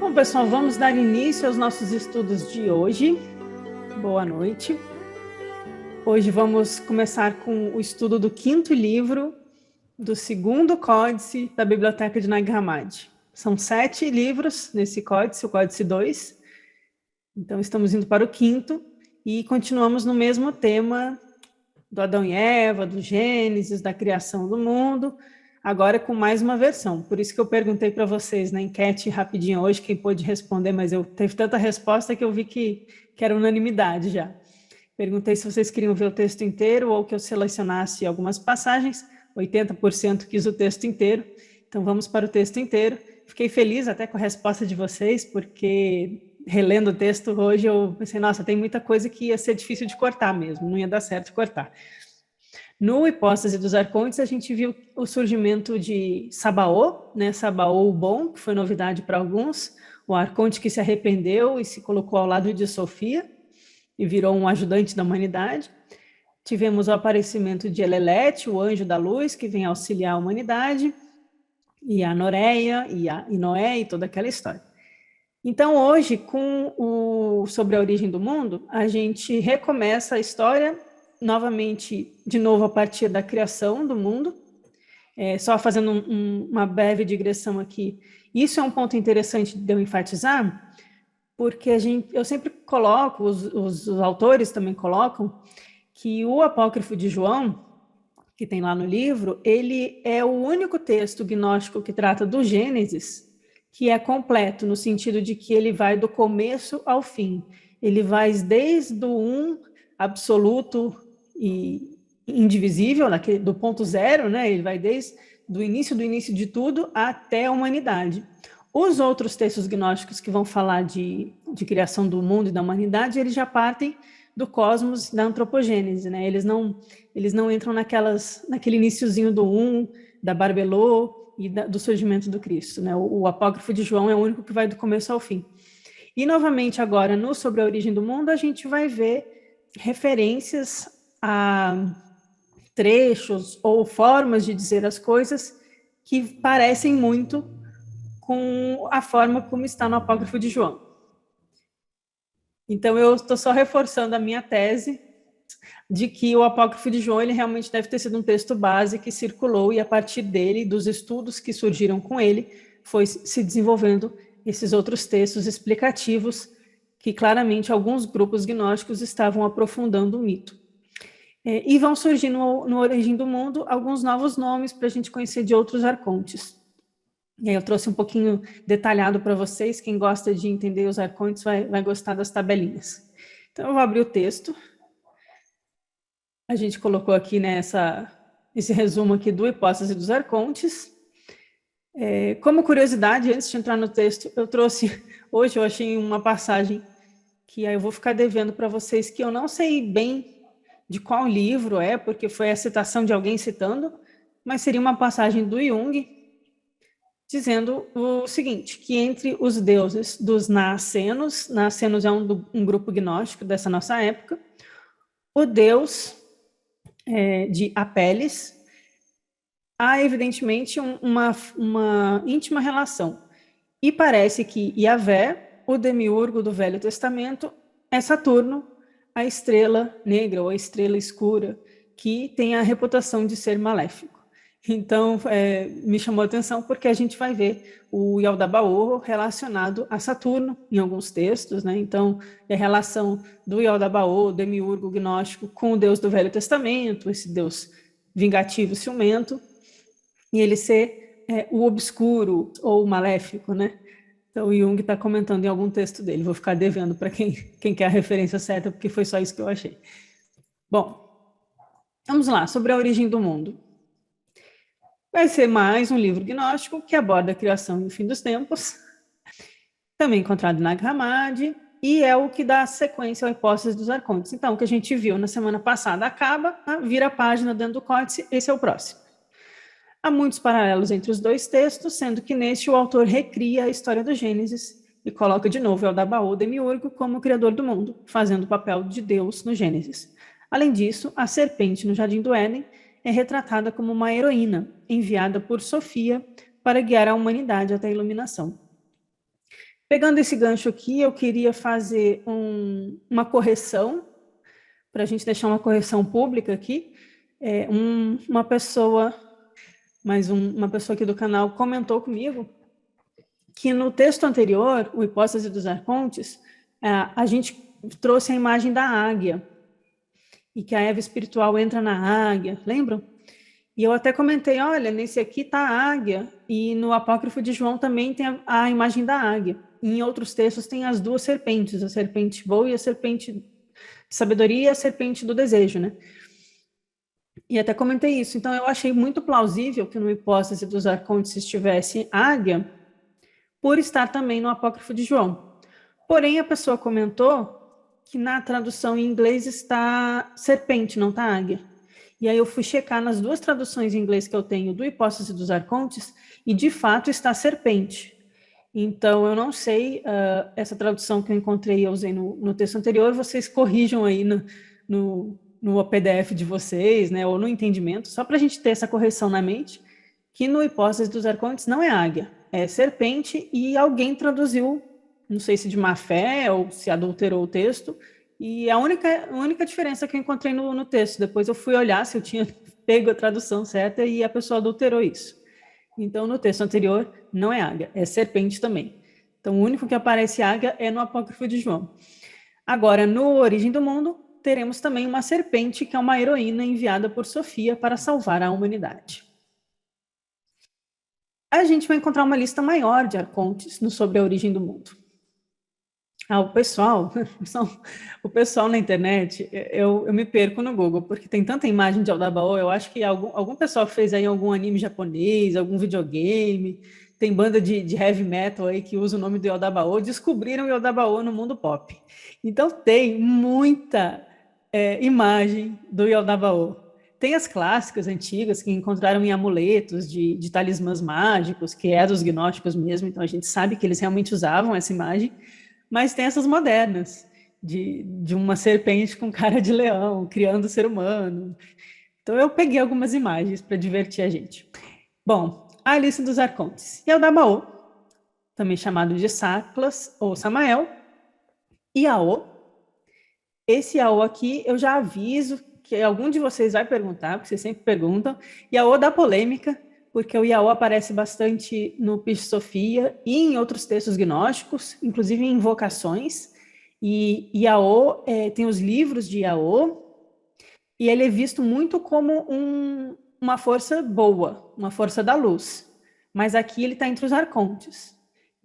Bom, pessoal, vamos dar início aos nossos estudos de hoje. Boa noite. Hoje vamos começar com o estudo do quinto livro do segundo códice da Biblioteca de Nag Hammadi. São 7 livros nesse códice, o códice 2. Então, estamos indo para o quinto e continuamos no mesmo tema do Adão e Eva, do Gênesis, da criação do mundo, agora com mais uma versão. Por isso que eu perguntei para vocês na enquete rapidinho hoje, quem pôde responder, mas teve tanta resposta que eu vi que era unanimidade já. Perguntei se vocês queriam ver o texto inteiro ou que eu selecionasse algumas passagens. 80% quis o texto inteiro, então vamos para o texto inteiro. Fiquei feliz até com a resposta de vocês, porque relendo o texto hoje eu pensei, nossa, tem muita coisa que ia ser difícil de cortar mesmo, não ia dar certo cortar. No Hipóstase dos Arcontes, a gente viu o surgimento de Sabaô, né? Sabaô o Bom, que foi novidade para alguns, o arconte que se arrependeu e se colocou ao lado de Sofia e virou um ajudante da humanidade. Tivemos o aparecimento de Elelete, o anjo da luz, que vem auxiliar a humanidade, e a Noreia, e Noé, e toda aquela história. Então, hoje, sobre a origem do mundo, a gente recomeça a história novamente, de novo, a partir da criação do mundo. Só fazendo uma breve digressão aqui. Isso é um ponto interessante de eu enfatizar, porque eu sempre coloco, os autores também colocam, que o Apócrifo de João, que tem lá no livro, ele é o único texto gnóstico que trata do Gênesis, que é completo, no sentido de que ele vai do começo ao fim. Ele vai desde o um absoluto e indivisível, do ponto zero, né? Ele vai desde do início de tudo até a humanidade. Os outros textos gnósticos que vão falar de criação do mundo e da humanidade, eles já partem do cosmos, da antropogênese, né? Eles não entram naquele iniciozinho do da Barbelô e do surgimento do Cristo, né? O Apócrifo de João é o único que vai do começo ao fim. E, novamente, agora, no Sobre a Origem do Mundo, a gente vai ver referências a trechos ou formas de dizer as coisas que parecem muito com a forma como está no Apócrifo de João. Então, eu estou só reforçando a minha tese de que o Apócrifo de João ele realmente deve ter sido um texto base que circulou e, a partir dele, dos estudos que surgiram com ele, foi se desenvolvendo esses outros textos explicativos que, claramente, alguns grupos gnósticos estavam aprofundando o mito. E vão surgir no Origem do Mundo alguns novos nomes para a gente conhecer de outros arcontes. E aí eu trouxe um pouquinho detalhado para vocês, quem gosta de entender os arcontes vai gostar das tabelinhas. Então, eu vou abrir o texto. A gente colocou aqui, né, esse resumo aqui do Hipóstase dos Arcontes. Como curiosidade, antes de entrar no texto, hoje eu achei uma passagem que aí eu vou ficar devendo para vocês, que eu não sei bem de qual livro porque foi a citação de alguém citando, mas seria uma passagem do Jung, dizendo o seguinte, que entre os deuses dos Naacenos é um grupo gnóstico dessa nossa época, o deus de Apeles, há evidentemente uma íntima relação. E parece que Yahvé, o demiurgo do Velho Testamento, é Saturno, a estrela negra ou a estrela escura, que tem a reputação de ser maléfico. Então, me chamou a atenção porque a gente vai ver o Yaldabaoth relacionado a Saturno em alguns textos, né? Então, a relação do Yaldabaoth, demiurgo gnóstico, com o Deus do Velho Testamento, esse Deus vingativo, ciumento, e ele ser o obscuro ou o maléfico, né? Então, o Jung está comentando em algum texto dele. Vou ficar devendo para quem quer a referência certa, porque foi só isso que eu achei. Bom, vamos lá, sobre a origem do mundo. Vai ser mais um livro gnóstico que aborda a criação e o fim dos tempos, também encontrado em Nag Hammadi, e é o que dá sequência ao Hipóstase dos Arcontes. Então, o que a gente viu na semana passada acaba, vira a página dentro do códice, esse é o próximo. Há muitos paralelos entre os dois textos, sendo que neste o autor recria a história do Gênesis e coloca de novo Yaldabaoth, demiurgo, como o criador do mundo, fazendo o papel de Deus no Gênesis. Além disso, a serpente no Jardim do Éden é retratada como uma heroína, enviada por Sofia para guiar a humanidade até a iluminação. Pegando esse gancho aqui, eu queria fazer uma correção, para a gente deixar uma correção pública aqui. Uma pessoa, uma pessoa aqui do canal comentou comigo que no texto anterior, o Hipóstase dos Arcontes, a gente trouxe a imagem da águia, e que a Eva espiritual entra na águia, lembram? E eu até comentei, olha, nesse aqui está a águia, e no apócrifo de João também tem a imagem da águia. E em outros textos tem as duas serpentes, a serpente boa e a serpente de sabedoria e a serpente do desejo, né? E até comentei isso. Então eu achei muito plausível que no Hipóstase dos Arcontes estivesse águia, por estar também no apócrifo de João. Porém, a pessoa comentou que na tradução em inglês está serpente, não está águia. E aí eu fui checar nas duas traduções em inglês que eu tenho do Hipóstase dos Arcontes, e de fato está serpente. Então, eu não sei, essa tradução que eu encontrei, eu usei no texto anterior, vocês corrijam aí no PDF de vocês, né, ou no entendimento, só para a gente ter essa correção na mente, que no Hipóstase dos Arcontes não é águia, é serpente, e alguém traduziu, não sei se de má fé ou se adulterou o texto, e a única diferença que eu encontrei no texto, depois eu fui olhar se eu tinha pego a tradução certa e a pessoa adulterou isso. Então, no texto anterior, não é águia, é serpente também. Então, o único que aparece águia é no apócrifo de João. Agora, no Origem do Mundo, teremos também uma serpente, que é uma heroína enviada por Sofia para salvar a humanidade. A gente vai encontrar uma lista maior de arcontes sobre a origem do mundo. O pessoal na internet, eu me perco no Google, porque tem tanta imagem de Aldabaoth, eu acho que algum pessoal fez aí algum anime japonês, algum videogame, tem banda de heavy metal aí que usa o nome do Aldabaoth, descobriram o Aldabaoth no mundo pop. Então tem muita imagem do Aldabaoth. Tem as clássicas antigas que encontraram em amuletos de talismãs mágicos, que é dos gnósticos mesmo, então a gente sabe que eles realmente usavam essa imagem. Mas tem essas modernas, de uma serpente com cara de leão, criando o ser humano. Então eu peguei algumas imagens para divertir a gente. Bom, a Alice dos Arcontes. Yaldabaoth, também chamado de Saclas ou Samael. Iaô. Esse Iaô aqui eu já aviso que algum de vocês vai perguntar, porque vocês sempre perguntam. Iaô da polêmica, porque o Iaô aparece bastante no Piscis Sophia e em outros textos gnósticos, inclusive em invocações. E Iaô, tem os livros de Iaô, e ele é visto muito como uma força boa, uma força da luz. Mas aqui ele está entre os arcontes.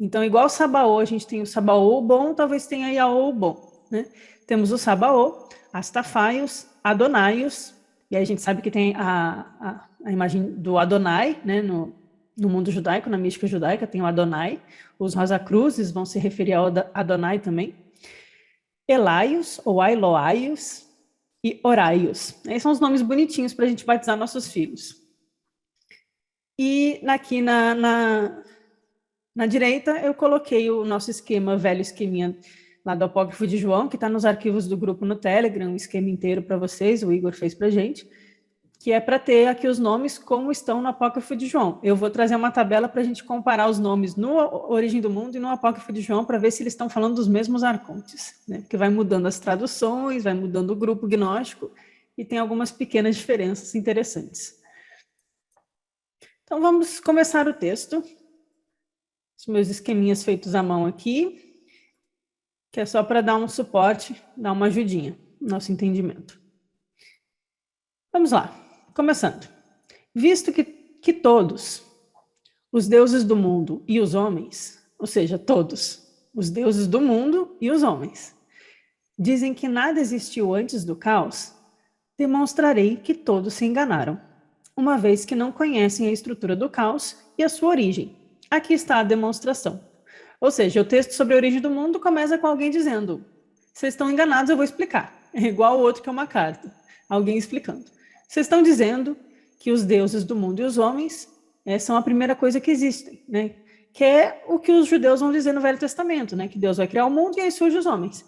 Então, igual o Sabaoth, a gente tem o Sabaoth bom, talvez tenha Iaô bom, né? Temos o Sabaoth, Astafaios, Adonaios, e aí a gente sabe que tem a imagem do Adonai, né, no mundo judaico, na mística judaica, tem o Adonai. Os Rosacruzes vão se referir ao Adonai também. Elaios, ou Ailoaios, e Oraios. Esses são os nomes bonitinhos para a gente batizar nossos filhos. E aqui na direita, eu coloquei o nosso esquema, velho esqueminha lá do Apócrifo de João, que está nos arquivos do grupo no Telegram, um esquema inteiro para vocês, o Igor fez para a gente, que é para ter aqui os nomes como estão no Apócrifo de João. Eu vou trazer uma tabela para a gente comparar os nomes no Origem do Mundo e no Apócrifo de João, para ver se eles estão falando dos mesmos arcontes, né? Porque vai mudando as traduções, vai mudando o grupo gnóstico, e tem algumas pequenas diferenças interessantes. Então, vamos começar o texto. Os meus esqueminhas feitos à mão aqui, que é só para dar um suporte, dar uma ajudinha no nosso entendimento. Vamos lá, começando. Visto que todos, os deuses do mundo e os homens, ou seja, todos, os deuses do mundo e os homens, dizem que nada existiu antes do caos, demonstrarei que todos se enganaram, uma vez que não conhecem a estrutura do caos e a sua origem. Aqui está a demonstração. Ou seja, o texto sobre a origem do mundo começa com alguém dizendo: vocês estão enganados, eu vou explicar. É igual o outro que é uma carta, alguém explicando. Vocês estão dizendo que os deuses do mundo e os homens são a primeira coisa que existem, né? Que é o que os judeus vão dizer no Velho Testamento, né? Que Deus vai criar o mundo e aí surgem os homens.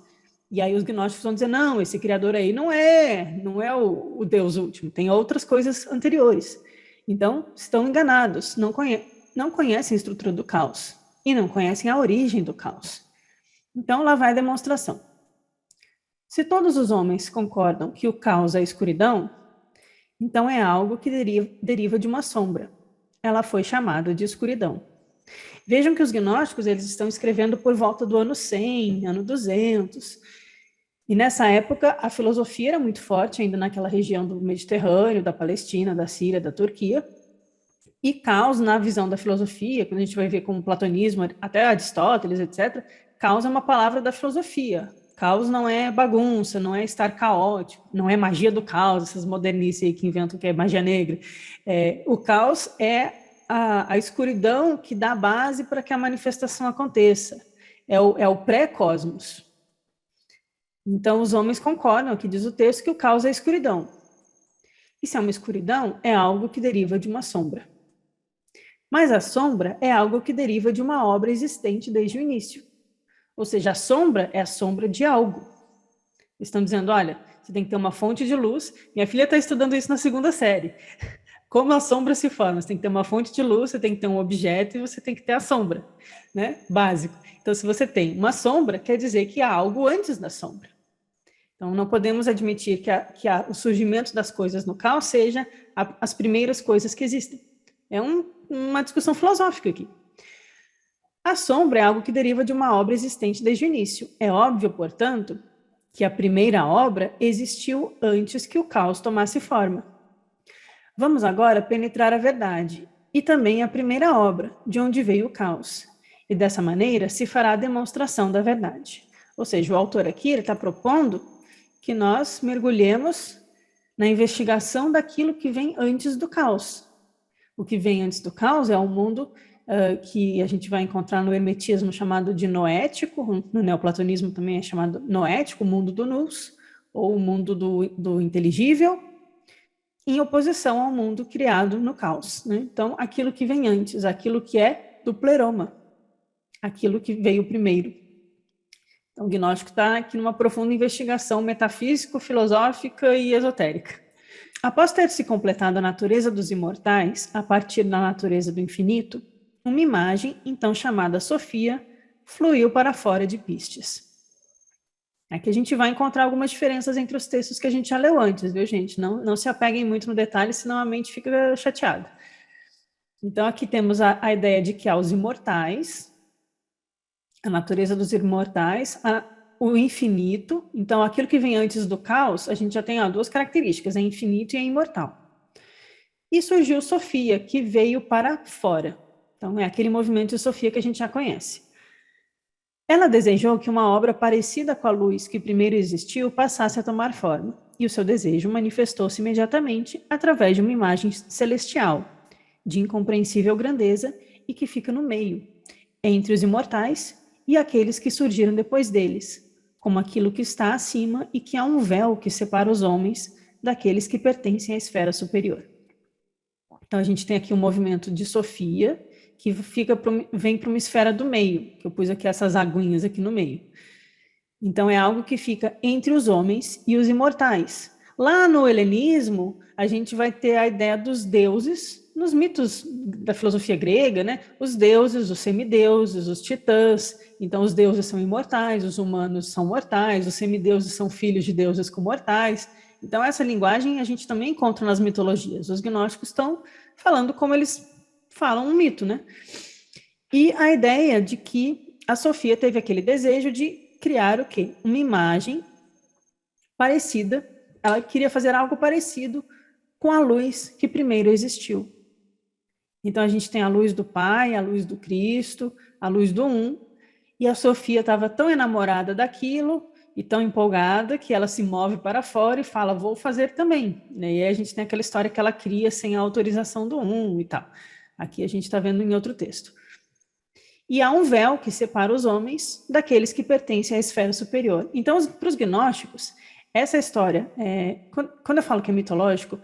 E aí os gnósticos vão dizer: não, esse criador aí não é o Deus último, tem outras coisas anteriores. Então, estão enganados, não conhecem a estrutura do caos. e não conhecem a origem do caos. Então, lá vai a demonstração. Se todos os homens concordam que o caos é a escuridão, então é algo que deriva de uma sombra. Ela foi chamada de escuridão. Vejam que os gnósticos eles estão escrevendo por volta do ano 100, ano 200. E nessa época, a filosofia era muito forte, ainda naquela região do Mediterrâneo, da Palestina, da Síria, da Turquia. E caos, na visão da filosofia, quando a gente vai ver como platonismo, até Aristóteles, etc., caos é uma palavra da filosofia. Caos não é bagunça, não é estar caótico, não é magia do caos, essas modernices aí que inventam que é magia negra. O caos é a escuridão que dá base para que a manifestação aconteça. É o pré-cosmos. Então, os homens concordam, aqui diz o texto, que o caos é a escuridão. E se é uma escuridão, é algo que deriva de uma sombra. Mas a sombra é algo que deriva de uma obra existente desde o início. Ou seja, a sombra é a sombra de algo. Eles estão dizendo, olha, você tem que ter uma fonte de luz. Minha filha está estudando isso na 2ª série. Como a sombra se forma? Você tem que ter uma fonte de luz, você tem que ter um objeto e você tem que ter a sombra, né? Básico. Então, se você tem uma sombra, quer dizer que há algo antes da sombra. Então, não podemos admitir que o surgimento das coisas no caos seja as primeiras coisas que existem. É uma discussão filosófica aqui. A sombra é algo que deriva de uma obra existente desde o início. É óbvio, portanto, que a primeira obra existiu antes que o caos tomasse forma. Vamos agora penetrar a verdade e também a primeira obra, de onde veio o caos. E dessa maneira se fará a demonstração da verdade. Ou seja, o autor aqui está propondo que nós mergulhemos na investigação daquilo que vem antes do caos. O que vem antes do caos é um mundo que a gente vai encontrar no hermetismo chamado de noético, no neoplatonismo também é chamado noético, o mundo do nous, ou o mundo do inteligível, em oposição ao mundo criado no caos. Né? Então, aquilo que vem antes, aquilo que é do pleroma, aquilo que veio primeiro. Então, o gnóstico está aqui numa profunda investigação metafísico-filosófica e esotérica. Após ter se completado a natureza dos imortais, a partir da natureza do infinito, uma imagem, então chamada Sofia, fluiu para fora de Pistes. Aqui a gente vai encontrar algumas diferenças entre os textos que a gente já leu antes, viu, gente? Não se apeguem muito no detalhe, senão a mente fica chateada. Então, aqui temos a ideia de que há os imortais, a natureza dos imortais, o infinito. Então, aquilo que vem antes do caos, a gente já tem 2 características, é infinito e é imortal. E surgiu Sofia, que veio para fora. Então, é aquele movimento de Sofia que a gente já conhece. Ela desejou que uma obra parecida com a luz que primeiro existiu passasse a tomar forma, e o seu desejo manifestou-se imediatamente através de uma imagem celestial, de incompreensível grandeza e que fica no meio, entre os imortais e aqueles que surgiram depois deles, como aquilo que está acima e que há um véu que separa os homens daqueles que pertencem à esfera superior. Então, a gente tem aqui um movimento de Sofia, que vem para uma esfera do meio, que eu pus aqui essas aguinhas aqui no meio. Então, é algo que fica entre os homens e os imortais. Lá no helenismo, a gente vai ter a ideia dos deuses, nos mitos da filosofia grega, né? Os deuses, os semideuses, os titãs. Então, os deuses são imortais, os humanos são mortais, os semideuses são filhos de deuses com mortais. Então, essa linguagem a gente também encontra nas mitologias. Os gnósticos estão falando como eles falam um mito, né? E a ideia de que a Sofia teve aquele desejo de criar o quê? Uma imagem parecida, ela queria fazer algo parecido com a luz que primeiro existiu. Então, a gente tem a luz do Pai, a luz do Cristo, a luz do Um, e a Sofia estava tão enamorada daquilo e tão empolgada que ela se move para fora e fala, vou fazer também. E aí a gente tem aquela história que ela cria sem a autorização do Um e tal. Aqui a gente está vendo em outro texto. E há um véu que separa os homens daqueles que pertencem à esfera superior. Então, para os gnósticos, essa história, quando eu falo que é mitológico,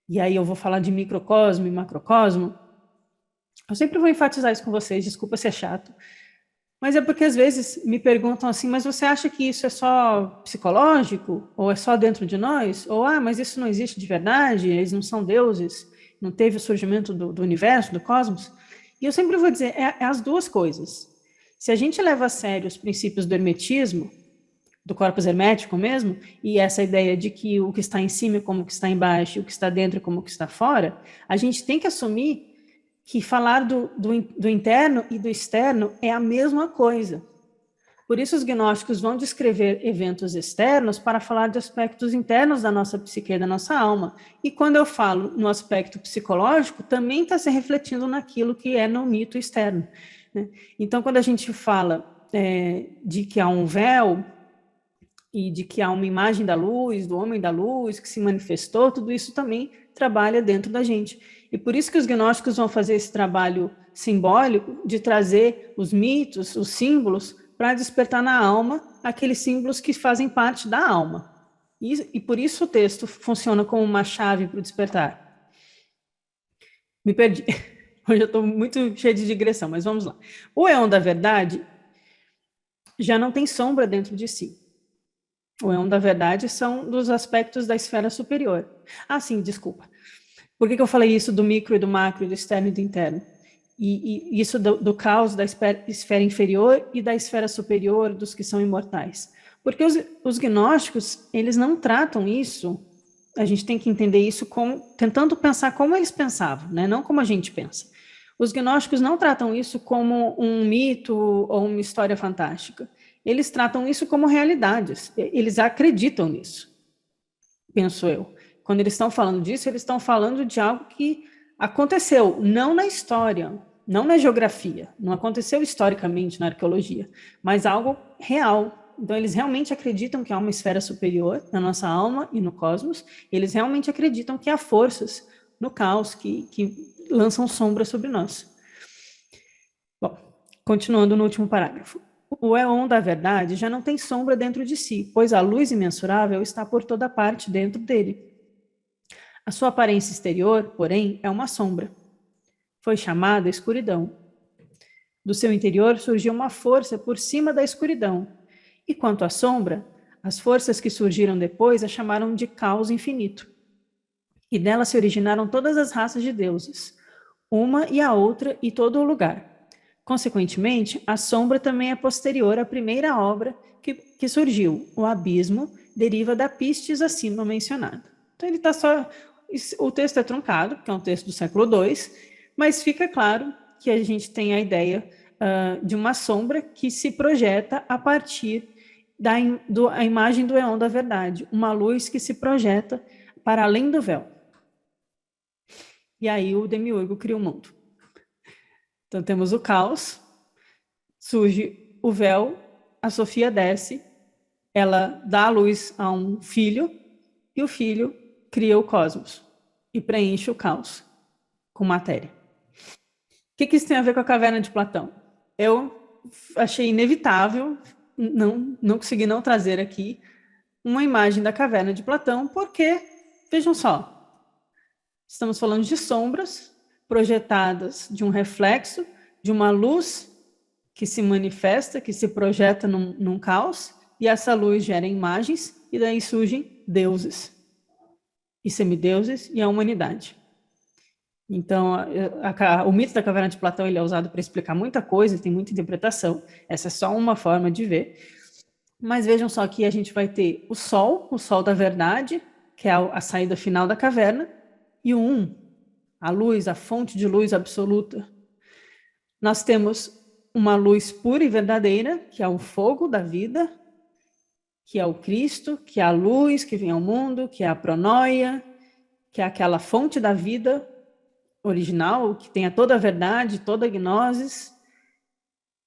e aí eu vou falar de microcosmo e macrocosmo, eu sempre vou enfatizar isso com vocês, desculpa ser chato, mas é porque às vezes me perguntam assim, mas você acha que isso é só psicológico? Ou é só dentro de nós? Ou, mas isso não existe de verdade? Eles não são deuses? Não teve o surgimento do universo, do cosmos? E eu sempre vou dizer, é as duas coisas. Se a gente leva a sério os princípios do hermetismo, do corpus hermético mesmo, e essa ideia de que o que está em cima é como o que está embaixo, e o que está dentro é como o que está fora, a gente tem que assumir que falar do interno e do externo é a mesma coisa. Por isso os gnósticos vão descrever eventos externos para falar de aspectos internos da nossa psique, da nossa alma. E quando eu falo no aspecto psicológico, também está se refletindo naquilo que é no mito externo, né? Então, quando a gente fala de que há um véu e de que há uma imagem da luz, do homem da luz, que se manifestou, tudo isso também trabalha dentro da gente. E por isso que os gnósticos vão fazer esse trabalho simbólico de trazer os mitos, os símbolos, para despertar na alma aqueles símbolos que fazem parte da alma. E por isso o texto funciona como uma chave para o despertar. Me perdi. Hoje eu estou muito cheio de digressão, mas vamos lá. O éon da verdade já não tem sombra dentro de si. O éon da verdade são dos aspectos da esfera superior. Ah, sim, desculpa. Por que eu falei isso do micro e do macro, do externo e do interno? E isso do caos da esfera inferior e da esfera superior dos que são imortais. Porque os gnósticos, eles não tratam isso, a gente tem que entender isso como, tentando pensar como eles pensavam, né? Não como a gente pensa. Os gnósticos não tratam isso como um mito ou uma história fantástica. Eles tratam isso como realidades. Eles acreditam nisso, penso eu. Quando eles estão falando disso, eles estão falando de algo que aconteceu, não na história, não na geografia, não aconteceu historicamente na arqueologia, mas algo real. Então, eles realmente acreditam que há uma esfera superior na nossa alma e no cosmos, eles realmente acreditam que há forças no caos que lançam sombra sobre nós. Bom, continuando no último parágrafo. O éon da verdade já não tem sombra dentro de si, pois a luz imensurável está por toda parte dentro dele. A sua aparência exterior, porém, é uma sombra. Foi chamada escuridão. Do seu interior surgiu uma força por cima da escuridão. E quanto à sombra, as forças que surgiram depois a chamaram de caos infinito. E dela se originaram todas as raças de deuses, uma e a outra e todo o lugar. Consequentemente, a sombra também é posterior à primeira obra que surgiu. O abismo deriva da pistis acima mencionada. Então, ele está só. O texto é truncado, porque é um texto do século II, mas fica claro que a gente tem a ideia de uma sombra que se projeta a partir da imagem do éon da verdade, uma luz que se projeta para além do véu. E aí o demiurgo cria o mundo. Então temos o caos, surge o véu, a Sofia desce, ela dá a luz a um filho, e o filho cria o cosmos e preenche o caos com matéria. O que isso tem a ver com a caverna de Platão? Eu achei inevitável, não consegui não trazer aqui uma imagem da caverna de Platão, porque, vejam só, estamos falando de sombras projetadas de um reflexo, de uma luz que se manifesta, que se projeta num caos, e essa luz gera imagens, e daí surgem deuses, e semideuses, e a humanidade. Então, o mito da caverna de Platão ele é usado para explicar muita coisa, tem muita interpretação. Essa é só uma forma de ver. Mas vejam só que a gente vai ter o sol da verdade, que é a saída final da caverna, e o a luz, a fonte de luz absoluta. Nós temos uma luz pura e verdadeira, que é o fogo da vida, que é o Cristo, que é a luz que vem ao mundo, que é a pronoia, que é aquela fonte da vida original, que tem toda a verdade, toda a gnosis.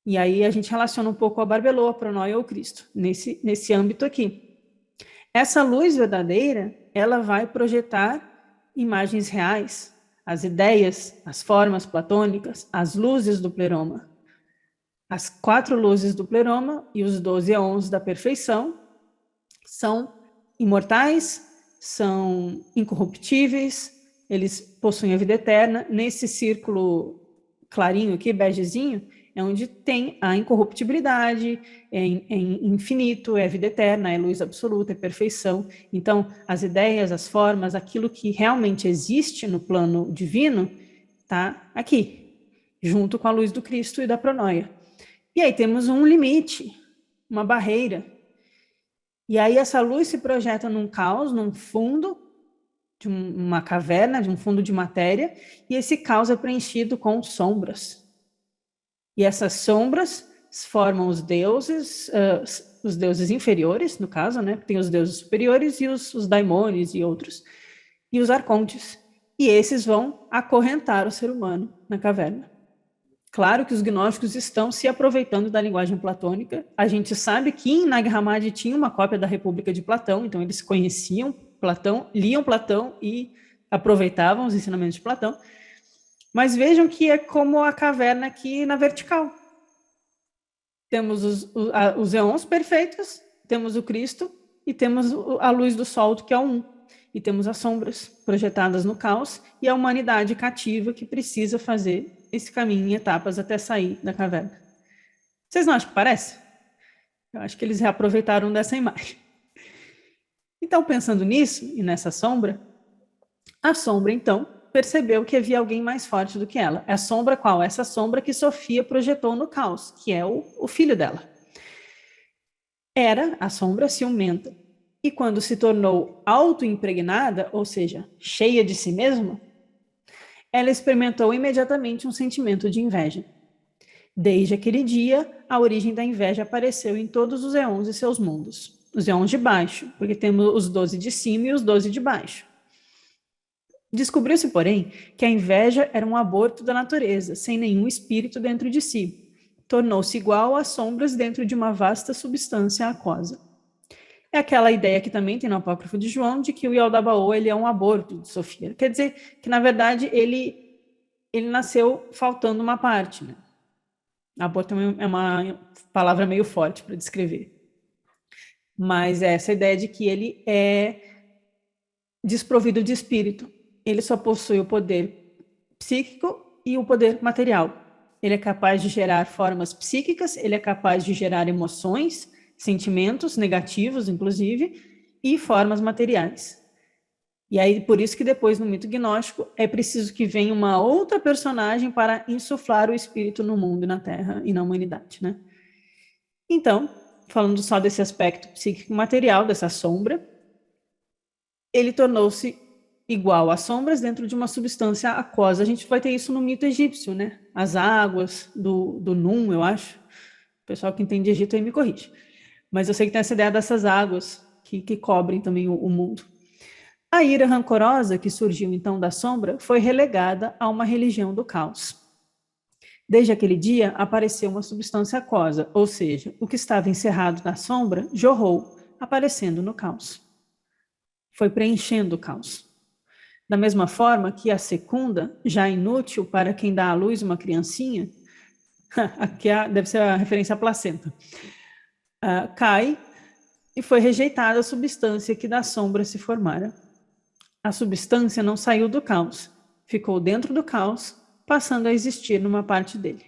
E aí a gente relaciona um pouco a Barbelô, a pronoia ou Cristo, nesse âmbito aqui. Essa luz verdadeira, ela vai projetar imagens reais, as ideias, as formas platônicas, as luzes do pleroma. As 4 luzes do pleroma e os 12 éons da perfeição são imortais, são incorruptíveis, eles possuem a vida eterna. Nesse círculo clarinho aqui, begezinho, é onde tem a incorruptibilidade, é infinito, é vida eterna, é luz absoluta, é perfeição. Então, as ideias, as formas, aquilo que realmente existe no plano divino, está aqui. junto com a luz do Cristo e da pronoia. E aí temos um limite, uma barreira. E aí essa luz se projeta num caos, num fundo de uma caverna, de um fundo de matéria, e esse caos é preenchido com sombras. E essas sombras formam os deuses inferiores, no caso, né? Tem os deuses superiores e os daimones e outros, e os arcontes. E esses vão acorrentar o ser humano na caverna. Claro que os gnósticos estão se aproveitando da linguagem platônica. A gente sabe que em Nag Hammadi tinha uma cópia da República de Platão, então eles conheciam Platão, liam Platão e aproveitavam os ensinamentos de Platão. Mas vejam que é como a caverna aqui na vertical. Temos os éons perfeitos, temos o Cristo e temos a luz do sol, que é o um. E temos as sombras projetadas no caos e a humanidade cativa que precisa fazer esse caminho em etapas até sair da caverna. Vocês não acham que parece? Eu acho que eles reaproveitaram dessa imagem. Então, pensando nisso e nessa sombra, a sombra, então, percebeu que havia alguém mais forte do que ela. A sombra qual? Essa sombra que Sofia projetou no caos, que é o filho dela. Era a sombra ciumenta. E quando se tornou autoimpregnada, ou seja, cheia de si mesma, ela experimentou imediatamente um sentimento de inveja. Desde aquele dia, a origem da inveja apareceu em todos os éons e seus mundos. Os éons de baixo, porque temos os 12 de cima e os 12 de baixo. Descobriu-se, porém, que a inveja era um aborto da natureza, sem nenhum espírito dentro de si. Tornou-se igual às sombras dentro de uma vasta substância aquosa. É aquela ideia que também tem no apócrifo de João, de que o Yaldabaoth ele é um aborto de Sofia. Quer dizer que, na verdade, ele nasceu faltando uma parte, né? Aborto é uma palavra meio forte para descrever. Mas é essa ideia de que ele é desprovido de espírito. Ele só possui o poder psíquico e o poder material. Ele é capaz de gerar formas psíquicas, ele é capaz de gerar emoções, sentimentos negativos, inclusive, e formas materiais. E aí, por isso que depois, no mito gnóstico, é preciso que venha uma outra personagem para insuflar o espírito no mundo e na Terra e na humanidade, né? Então, falando só desse aspecto psíquico material, dessa sombra, ele tornou-se igual às sombras dentro de uma substância aquosa. A gente vai ter isso no mito egípcio, né? As águas do Num, eu acho. O pessoal que entende Egito aí me corrige. Mas eu sei que tem essa ideia dessas águas que cobrem também o mundo. A ira rancorosa que surgiu então da sombra foi relegada a uma religião do caos. Desde aquele dia apareceu uma substância aquosa, ou seja, o que estava encerrado na sombra jorrou, aparecendo no caos. Foi preenchendo o caos. Da mesma forma que a secunda, já inútil para quem dá à luz uma criancinha, aqui deve ser a referência à placenta, cai e foi rejeitada a substância que da sombra se formara. A substância não saiu do caos, ficou dentro do caos, passando a existir numa parte dele.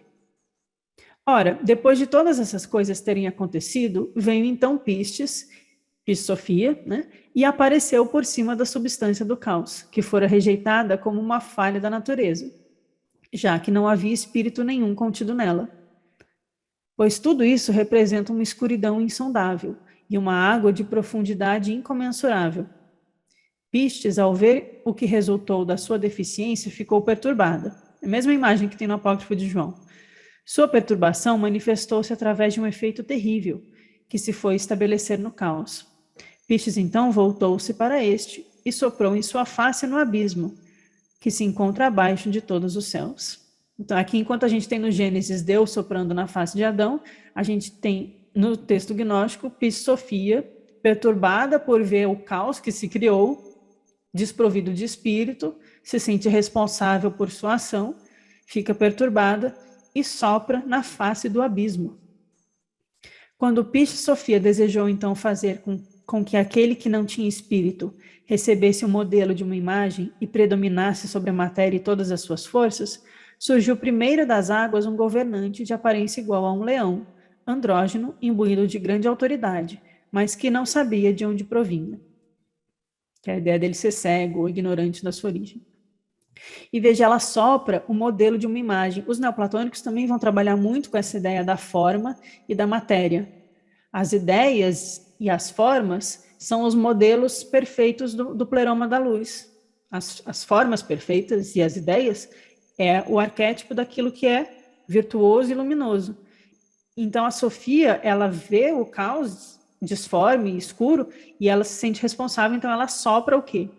Ora, depois de todas essas coisas terem acontecido, veio então Pistes, Sofia, né, e apareceu por cima da substância do caos, que fora rejeitada como uma falha da natureza, já que não havia espírito nenhum contido nela. Pois tudo isso representa uma escuridão insondável e uma água de profundidade incomensurável. Pistes, ao ver o que resultou da sua deficiência, ficou perturbada. É a mesma imagem que tem no apócrifo de João. Sua perturbação manifestou-se através de um efeito terrível, que se foi estabelecer no caos. Pistes, então, voltou-se para este e soprou em sua face no abismo, que se encontra abaixo de todos os céus. Então, aqui, enquanto a gente tem no Gênesis Deus soprando na face de Adão, a gente tem no texto gnóstico Pistes Sofia, perturbada por ver o caos que se criou, desprovido de espírito, se sente responsável por sua ação, fica perturbada e sopra na face do abismo. Quando Pistes Sofia desejou então fazer com que aquele que não tinha espírito recebesse o modelo de uma imagem e predominasse sobre a matéria e todas as suas forças, surgiu primeiro das águas um governante de aparência igual a um leão, andrógeno, imbuído de grande autoridade, mas que não sabia de onde provinha. Que é a ideia dele ser cego ou ignorante da sua origem. E veja, ela sopra o modelo de uma imagem. Os neoplatônicos também vão trabalhar muito com essa ideia da forma e da matéria. As ideias e as formas são os modelos perfeitos do pleroma da luz. As formas perfeitas e as ideias é o arquétipo daquilo que é virtuoso e luminoso. Então a Sofia, ela vê o caos disforme e escuro e ela se sente responsável, então ela sopra o quê?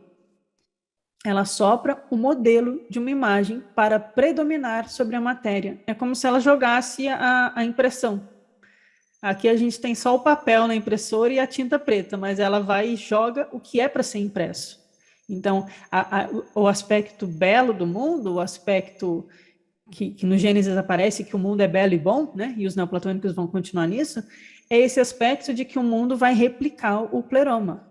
Ela sopra o modelo de uma imagem para predominar sobre a matéria. É como se ela jogasse a impressão. Aqui a gente tem só o papel na impressora e a tinta preta, mas ela vai e joga o que é para ser impresso. Então, o aspecto belo do mundo, o aspecto que no Gênesis aparece que o mundo é belo e bom, né? E os neoplatônicos vão continuar nisso, é esse aspecto de que o mundo vai replicar o pleroma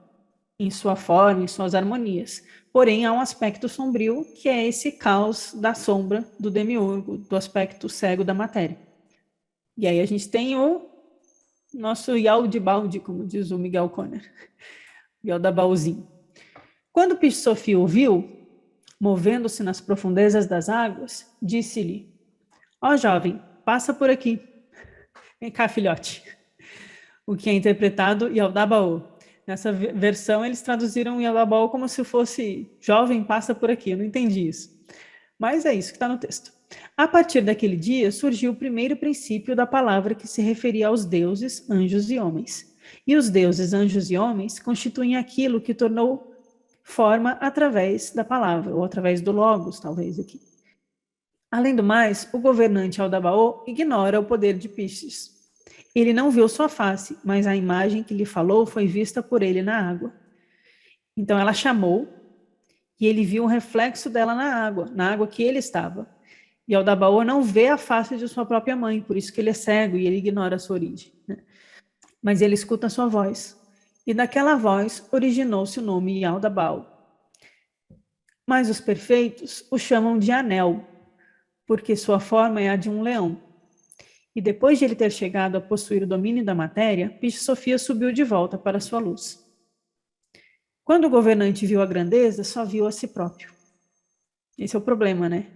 em sua forma, em suas harmonias. Porém, há um aspecto sombrio, que é esse caos da sombra do demiurgo, do aspecto cego da matéria. E aí a gente tem o nosso Yaldabaoth, como diz o Miguel Conner, Yaldabaothzinho. Quando Piche-Sofia ouviu, movendo-se nas profundezas das águas, disse-lhe: ó jovem, passa por aqui. Vem cá, filhote. O que é interpretado Yaldabaoth. Nessa versão, eles traduziram Yaldabaoth como se fosse jovem, passa por aqui. Eu não entendi isso. Mas é isso que está no texto. A partir daquele dia, surgiu o primeiro princípio da palavra que se referia aos deuses, anjos e homens. E os deuses, anjos e homens constituem aquilo que tornou forma através da palavra, ou através do logos, talvez aqui. Além do mais, o governante Aldabaoth ignora o poder de Piscis. Ele não viu sua face, mas a imagem que lhe falou foi vista por ele na água. Então ela chamou, e ele viu um reflexo dela na água que ele estava. E Aldabaoth não vê a face de sua própria mãe, por isso que ele é cego e ele ignora a sua origem. Né? Mas ele escuta a sua voz. E daquela voz originou-se o nome Yaldabaoth. Mas os perfeitos o chamam de Anel, porque sua forma é a de um leão. E depois de ele ter chegado a possuir o domínio da matéria, Piche-Sofia subiu de volta para sua luz. Quando o governante viu a grandeza, só viu a si próprio. Esse é o problema, né?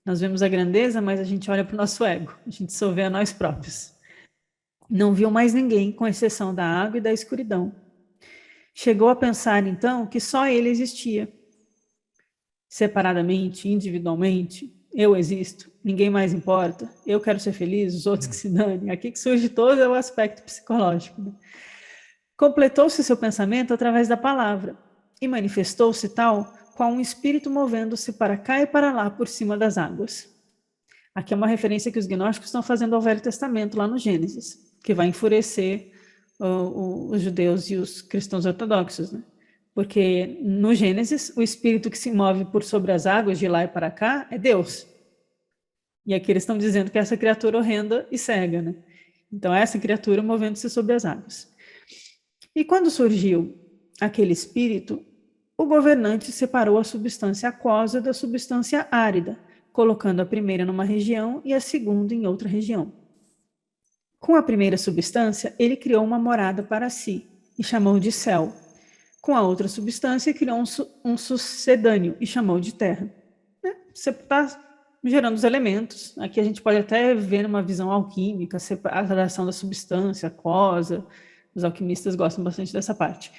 Nós vemos a grandeza, mas a gente olha para o nosso ego. A gente só vê a nós próprios. Não viu mais ninguém, com exceção da água e da escuridão. Chegou a pensar, então, que só ele existia. Separadamente, individualmente, eu existo, ninguém mais importa, eu quero ser feliz, os outros que se danem. Aqui que surge todo o aspecto psicológico. Né? Completou-se seu pensamento através da palavra e manifestou-se tal qual um espírito movendo-se para cá e para lá por cima das águas. Aqui é uma referência que os gnósticos estão fazendo ao Velho Testamento, lá no Gênesis, que vai enfurecer os judeus e os cristãos ortodoxos, né? Porque no Gênesis, o espírito que se move por sobre as águas de lá e para cá é Deus. E aqui eles estão dizendo que essa criatura horrenda e cega, né? Então, essa criatura movendo-se sobre as águas. E quando surgiu aquele espírito, o governante separou a substância aquosa da substância árida, colocando a primeira numa região e a segunda em outra região. Com a primeira substância, ele criou uma morada para si e chamou de céu. Com a outra substância, criou um sucedâneo e chamou de terra. Você está gerando os elementos. Aqui a gente pode até ver numa visão alquímica, a separação da substância aquosa. Os alquimistas gostam bastante dessa parte.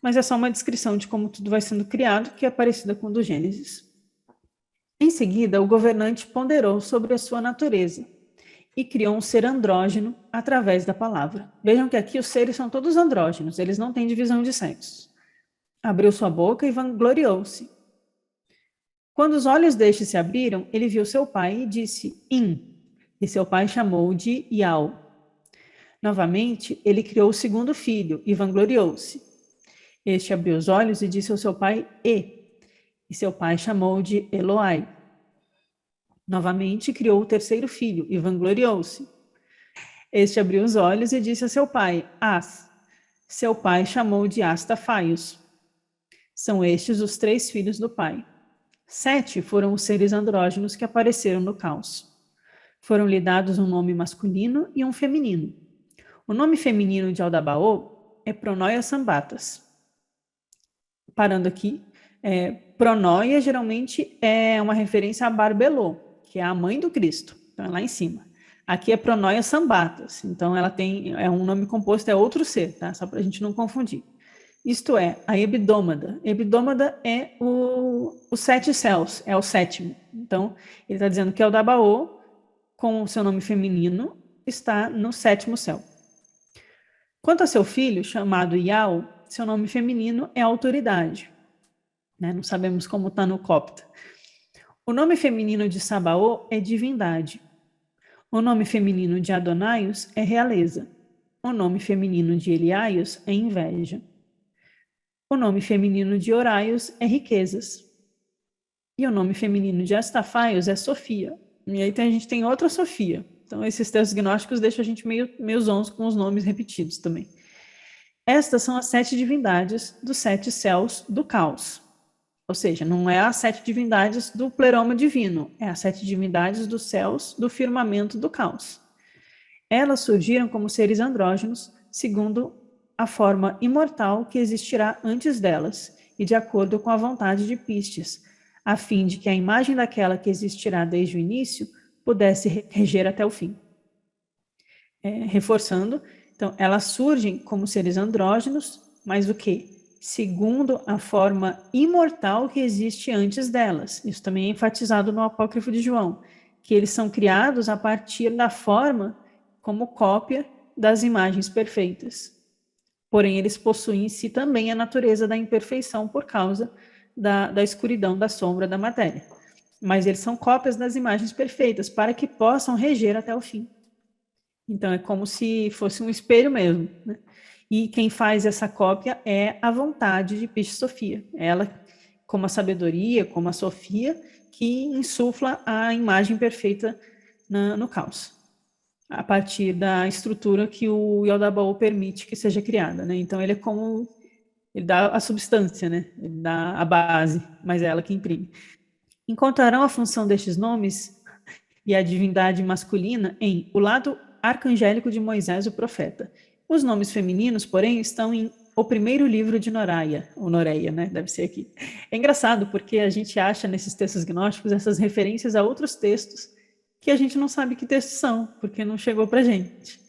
Mas é só uma descrição de como tudo vai sendo criado, que é parecida com o do Gênesis. Em seguida, o governante ponderou sobre a sua natureza e criou um ser andrógeno através da palavra. Vejam que aqui os seres são todos andrógenos, eles não têm divisão de sexos. Abriu sua boca e vangloriou-se. Quando os olhos deste se abriram, ele viu seu pai e disse, In, e seu pai chamou de Yao. Novamente, ele criou o segundo filho e vangloriou-se. Este abriu os olhos e disse ao seu pai, e seu pai chamou de Eloai. Novamente, criou o terceiro filho e vangloriou-se. Este abriu os olhos e disse a seu pai, As. Seu pai chamou de Astafaios. São estes os 3 filhos do pai. 7 foram os seres andrógenos que apareceram no caos. Foram-lhe dados um nome masculino e um feminino. O nome feminino de Aldabaoth é Pronoia Sambatas. Parando aqui, Pronóia geralmente é uma referência a Barbelô, que é a mãe do Cristo, então é lá em cima. Aqui é Pronóia Sambatas, então ela tem um nome composto, é outro ser, tá? Só para a gente não confundir. Isto é, a Hebdômada. Hebdômada é os sete céus, é o sétimo. Então, ele está dizendo que Eldabaô, com o seu nome feminino, está no sétimo céu. Quanto a seu filho, chamado Iau, seu nome feminino é autoridade. Né? Não sabemos como está no copta. O nome feminino de Sabaô é divindade. O nome feminino de Adonaios é realeza. O nome feminino de Eliaios é inveja. O nome feminino de Horaios é riquezas. E o nome feminino de Astafaios é Sofia. E aí a gente tem outra Sofia. Então, esses textos gnósticos deixam a gente meio zonzo com os nomes repetidos também. Estas são as 7 divindades dos 7 céus do caos. Ou seja, não é as 7 divindades do pleroma divino, é as 7 divindades dos céus do firmamento do caos. Elas surgiram como seres andrógenos, segundo a forma imortal que existirá antes delas, e de acordo com a vontade de Pistes, a fim de que a imagem daquela que existirá desde o início pudesse reger até o fim. Reforçando, então, elas surgem como seres andrógenos, mas o quê? Segundo a forma imortal que existe antes delas. Isso também é enfatizado no Apócrifo de João, que eles são criados a partir da forma como cópia das imagens perfeitas. Porém, eles possuem em si também a natureza da imperfeição por causa da escuridão, da sombra, da matéria. Mas eles são cópias das imagens perfeitas, para que possam reger até o fim. Então, é como se fosse um espelho mesmo. Né? E quem faz essa cópia é a vontade de Pistis Sophia. Ela, como a sabedoria, como a Sofia, que insufla a imagem perfeita no caos, a partir da estrutura que o Yaldabaoth permite que seja criada. Né? Então, ele é como... Ele dá a substância, né? Ele dá a base, mas é ela que imprime. Encontrarão a função destes nomes e a divindade masculina em o lado arcangélico de Moisés, o profeta. Os nomes femininos, porém, estão em o primeiro livro de Noraia, ou Noreia, né? Deve ser aqui. É engraçado, porque a gente acha nesses textos gnósticos essas referências a outros textos que a gente não sabe que textos são, porque não chegou para a gente.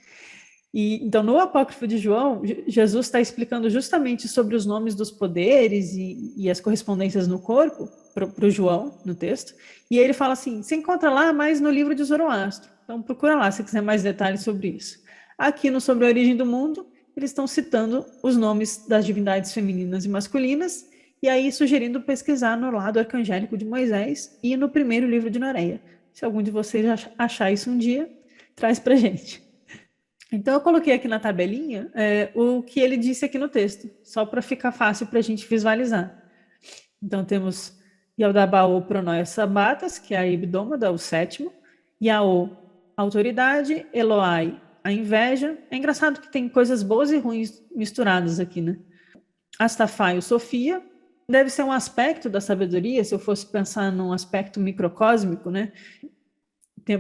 Então, no Apócrifo de João, Jesus está explicando justamente sobre os nomes dos poderes e as correspondências no corpo, para o João, no texto, e ele fala assim, você encontra lá mais no livro de Zoroastro, então procura lá se quiser mais detalhes sobre isso. Aqui no Sobre a Origem do Mundo, eles estão citando os nomes das divindades femininas e masculinas, e aí sugerindo pesquisar no lado arcangélico de Moisés e no primeiro livro de Noreia. Se algum de vocês achar isso um dia, traz para gente. Então, eu coloquei aqui na tabelinha o que ele disse aqui no texto, só para ficar fácil para a gente visualizar. Então, temos Yaldabaoth Pronóia Sabatas, que é a Hebdômada, o sétimo, Yaô, autoridade, Eloai, a inveja. É engraçado que tem coisas boas e ruins misturadas aqui, né? Astafaio, Sofia, deve ser um aspecto da sabedoria, se eu fosse pensar num aspecto microcósmico, né?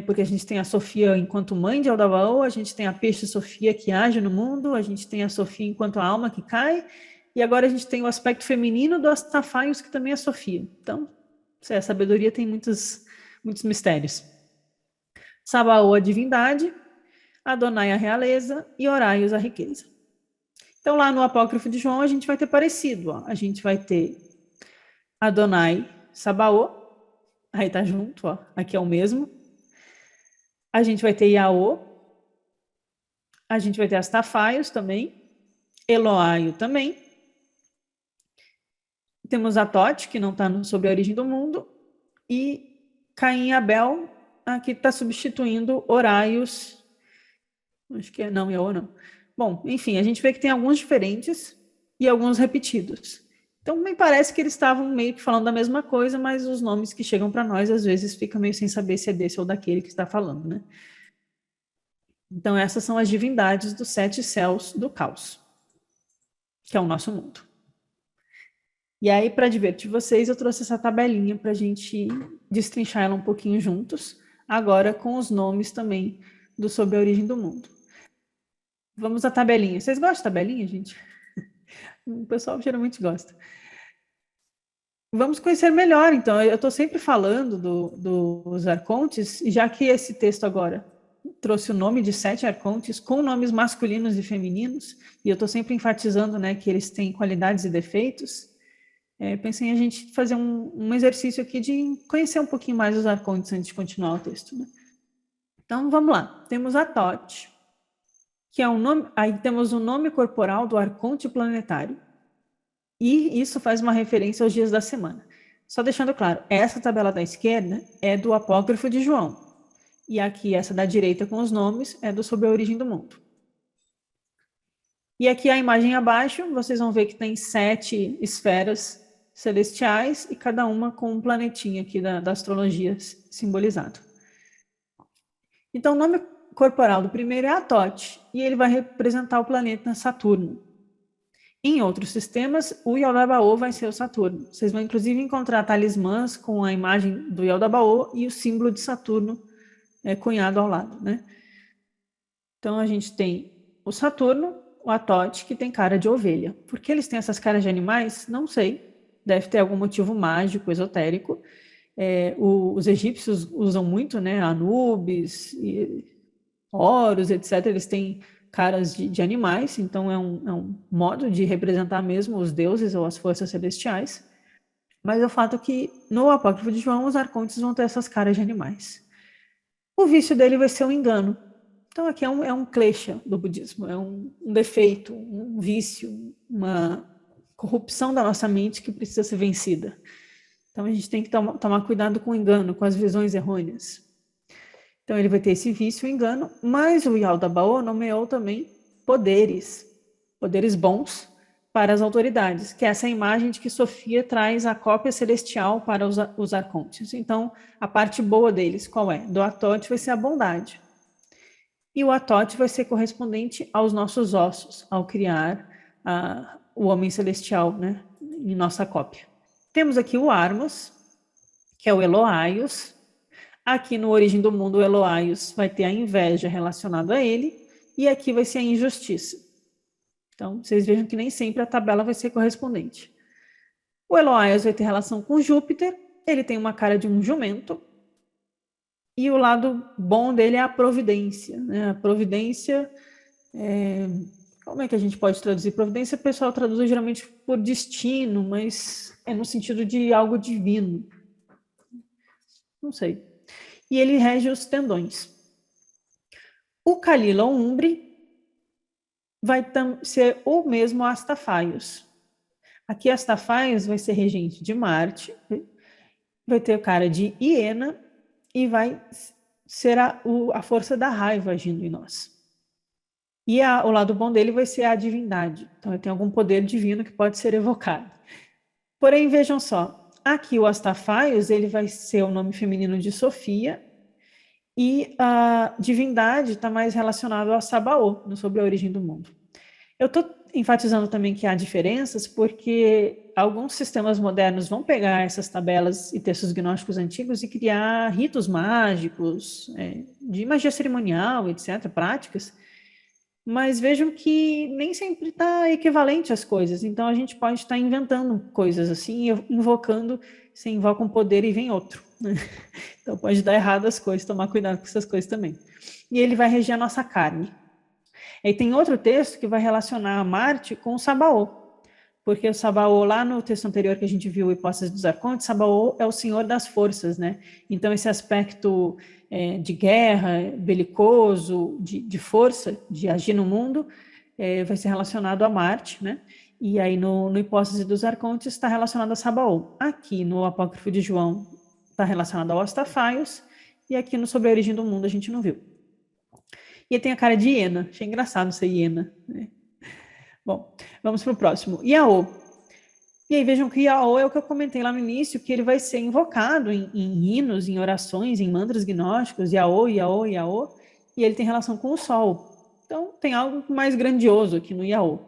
Porque a gente tem a Sofia enquanto mãe de Aldabaoth, a gente tem a peixe Sofia que age no mundo, a gente tem a Sofia enquanto a alma que cai, e agora a gente tem o aspecto feminino do Astafaios, que também é Sofia. Então, a sabedoria tem muitos mistérios. Sabaoth, a divindade, Adonai, a realeza, e Horaios, a riqueza. Então, lá no Apócrifo de João, a gente vai ter parecido. Ó. A gente vai ter Adonai, Sabaoth, aí tá junto, ó. Aqui é o mesmo. A gente vai ter Yaô, a gente vai ter Astafaios também, Eloaio também. Temos Atote, que não está sobre a origem do mundo, e Caim e Abel, aqui está substituindo Horaios. Acho que é não, Yaô não. Bom, enfim, a gente vê que tem alguns diferentes e alguns repetidos. Então, me parece que eles estavam meio que falando da mesma coisa, mas os nomes que chegam para nós, às vezes, fica meio sem saber se é desse ou daquele que está falando, né? Então, essas são as divindades dos 7 céus do caos, que é o nosso mundo. E aí, para divertir vocês, eu trouxe essa tabelinha para a gente destrinchar ela um pouquinho juntos, agora com os nomes também do Sobre a Origem do Mundo. Vamos à tabelinha. Vocês gostam de tabelinha, gente? O pessoal geralmente gosta. Vamos conhecer melhor, então. Eu estou sempre falando dos arcontes, e já que esse texto agora trouxe o nome de 7 arcontes com nomes masculinos e femininos, e eu estou sempre enfatizando, né, que eles têm qualidades e defeitos, pensei em a gente fazer um exercício aqui de conhecer um pouquinho mais os arcontes antes de continuar o texto, né? Então, vamos lá. Temos a Thoth, que é um nome, aí temos o nome corporal do arconte planetário. E isso faz uma referência aos dias da semana. Só deixando claro, essa tabela da esquerda é do Apócrifo de João. E aqui, essa da direita com os nomes, é do Sobre a Origem do Mundo. E aqui a imagem abaixo, vocês vão ver que tem 7 esferas celestiais e cada uma com um planetinha aqui da astrologia simbolizado. Então, o nome corporal do primeiro é Atote, e ele vai representar o planeta Saturno. Em outros sistemas, o Yaldabaoth vai ser o Saturno. Vocês vão, inclusive, encontrar talismãs com a imagem do Yaldabaoth e o símbolo de Saturno cunhado ao lado, né? Então, a gente tem o Saturno, o Atote, que tem cara de ovelha. Por que eles têm essas caras de animais? Não sei. Deve ter algum motivo mágico, esotérico. Os egípcios usam muito, né? Anubis, Horus, etc. Eles têm caras de animais, então é um modo de representar mesmo os deuses ou as forças celestiais. Mas o fato é que no Apócrifo de João, os arcontes vão ter essas caras de animais. O vício dele vai ser o engano. Então aqui é um klesha do budismo, é um defeito, um vício, uma corrupção da nossa mente que precisa ser vencida. Então a gente tem que tomar cuidado com o engano, com as visões errôneas. Então ele vai ter esse vício, o engano, mas o Yaldabaoth nomeou também poderes bons para as autoridades, que é essa imagem de que Sofia traz a cópia celestial para os arcontes. Então, a parte boa deles, qual é? Do Atote vai ser a bondade. E o Atote vai ser correspondente aos nossos ossos, ao criar o homem celestial, né, em nossa cópia. Temos aqui o Armos, que é o Eloaios. Aqui no Origem do Mundo, o Eloaios vai ter a inveja relacionada a ele, e aqui vai ser a injustiça. Então, vocês vejam que nem sempre a tabela vai ser correspondente. O Eloaios vai ter relação com Júpiter, ele tem uma cara de um jumento, e o lado bom dele é a providência, né? A providência, como é que a gente pode traduzir? Providência, o pessoal traduz geralmente por destino, mas é no sentido de algo divino. Não sei. E ele rege os tendões. O Kalila Umbre vai ser o mesmo Astafaios. Aqui Astafaios vai ser regente de Marte, vai ter o cara de hiena e vai ser a força da raiva agindo em nós. E o lado bom dele vai ser a divindade. Então ele tem algum poder divino que pode ser evocado. Porém, vejam só, aqui o Astafaios ele vai ser o nome feminino de Sofia, e a divindade está mais relacionada a Sabaoth, no Sobre a Origem do Mundo. Eu estou enfatizando também que há diferenças, porque alguns sistemas modernos vão pegar essas tabelas e textos gnósticos antigos e criar ritos mágicos, de magia cerimonial, etc., práticas, mas vejam que nem sempre está equivalente às coisas, então a gente pode estar inventando coisas assim, invocando, você invoca um poder e vem outro, né? Então pode dar errado as coisas, tomar cuidado com essas coisas também. E ele vai reger a nossa carne. E tem outro texto que vai relacionar Marte com o Sabaoth, porque o Sabaoth, lá no texto anterior que a gente viu, Hipótese dos Arcontes, Sabaoth é o senhor das forças, né? Então esse aspecto de guerra, belicoso, de força, de agir no mundo, vai ser relacionado a Marte, né? E aí no Hipótese dos Arcontes está relacionado a Sabaoth. Aqui no Apócrifo de João está relacionado ao Astafaios, e aqui no Sobre a Origem do Mundo a gente não viu. E ele tem a cara de hiena. Achei engraçado ser hiena, né? Bom, vamos para o próximo. Yaô. E aí vejam que Yaô é o que eu comentei lá no início, que ele vai ser invocado em hinos, em orações, em mantras gnósticos. Yaô, Yaô, Yaô. E ele tem relação com o Sol. Então tem algo mais grandioso aqui no Yaô.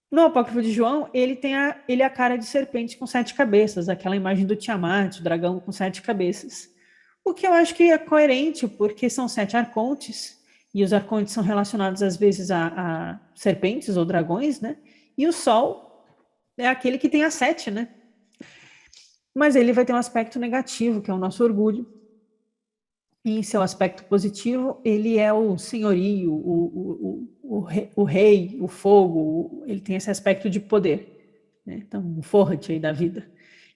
No Apócrifo de João, ele é a cara de serpente com 7 cabeças, aquela imagem do Tiamat, o dragão com 7 cabeças. O que eu acho que é coerente, porque são 7 arcontes, e os arcontes são relacionados às vezes a serpentes ou dragões, né? E o Sol é aquele que tem as 7, né? Mas ele vai ter um aspecto negativo, que é o nosso orgulho. E em seu aspecto positivo, ele é o senhorio, o rei, o fogo, ele tem esse aspecto de poder, né? Então, o Forte aí da vida.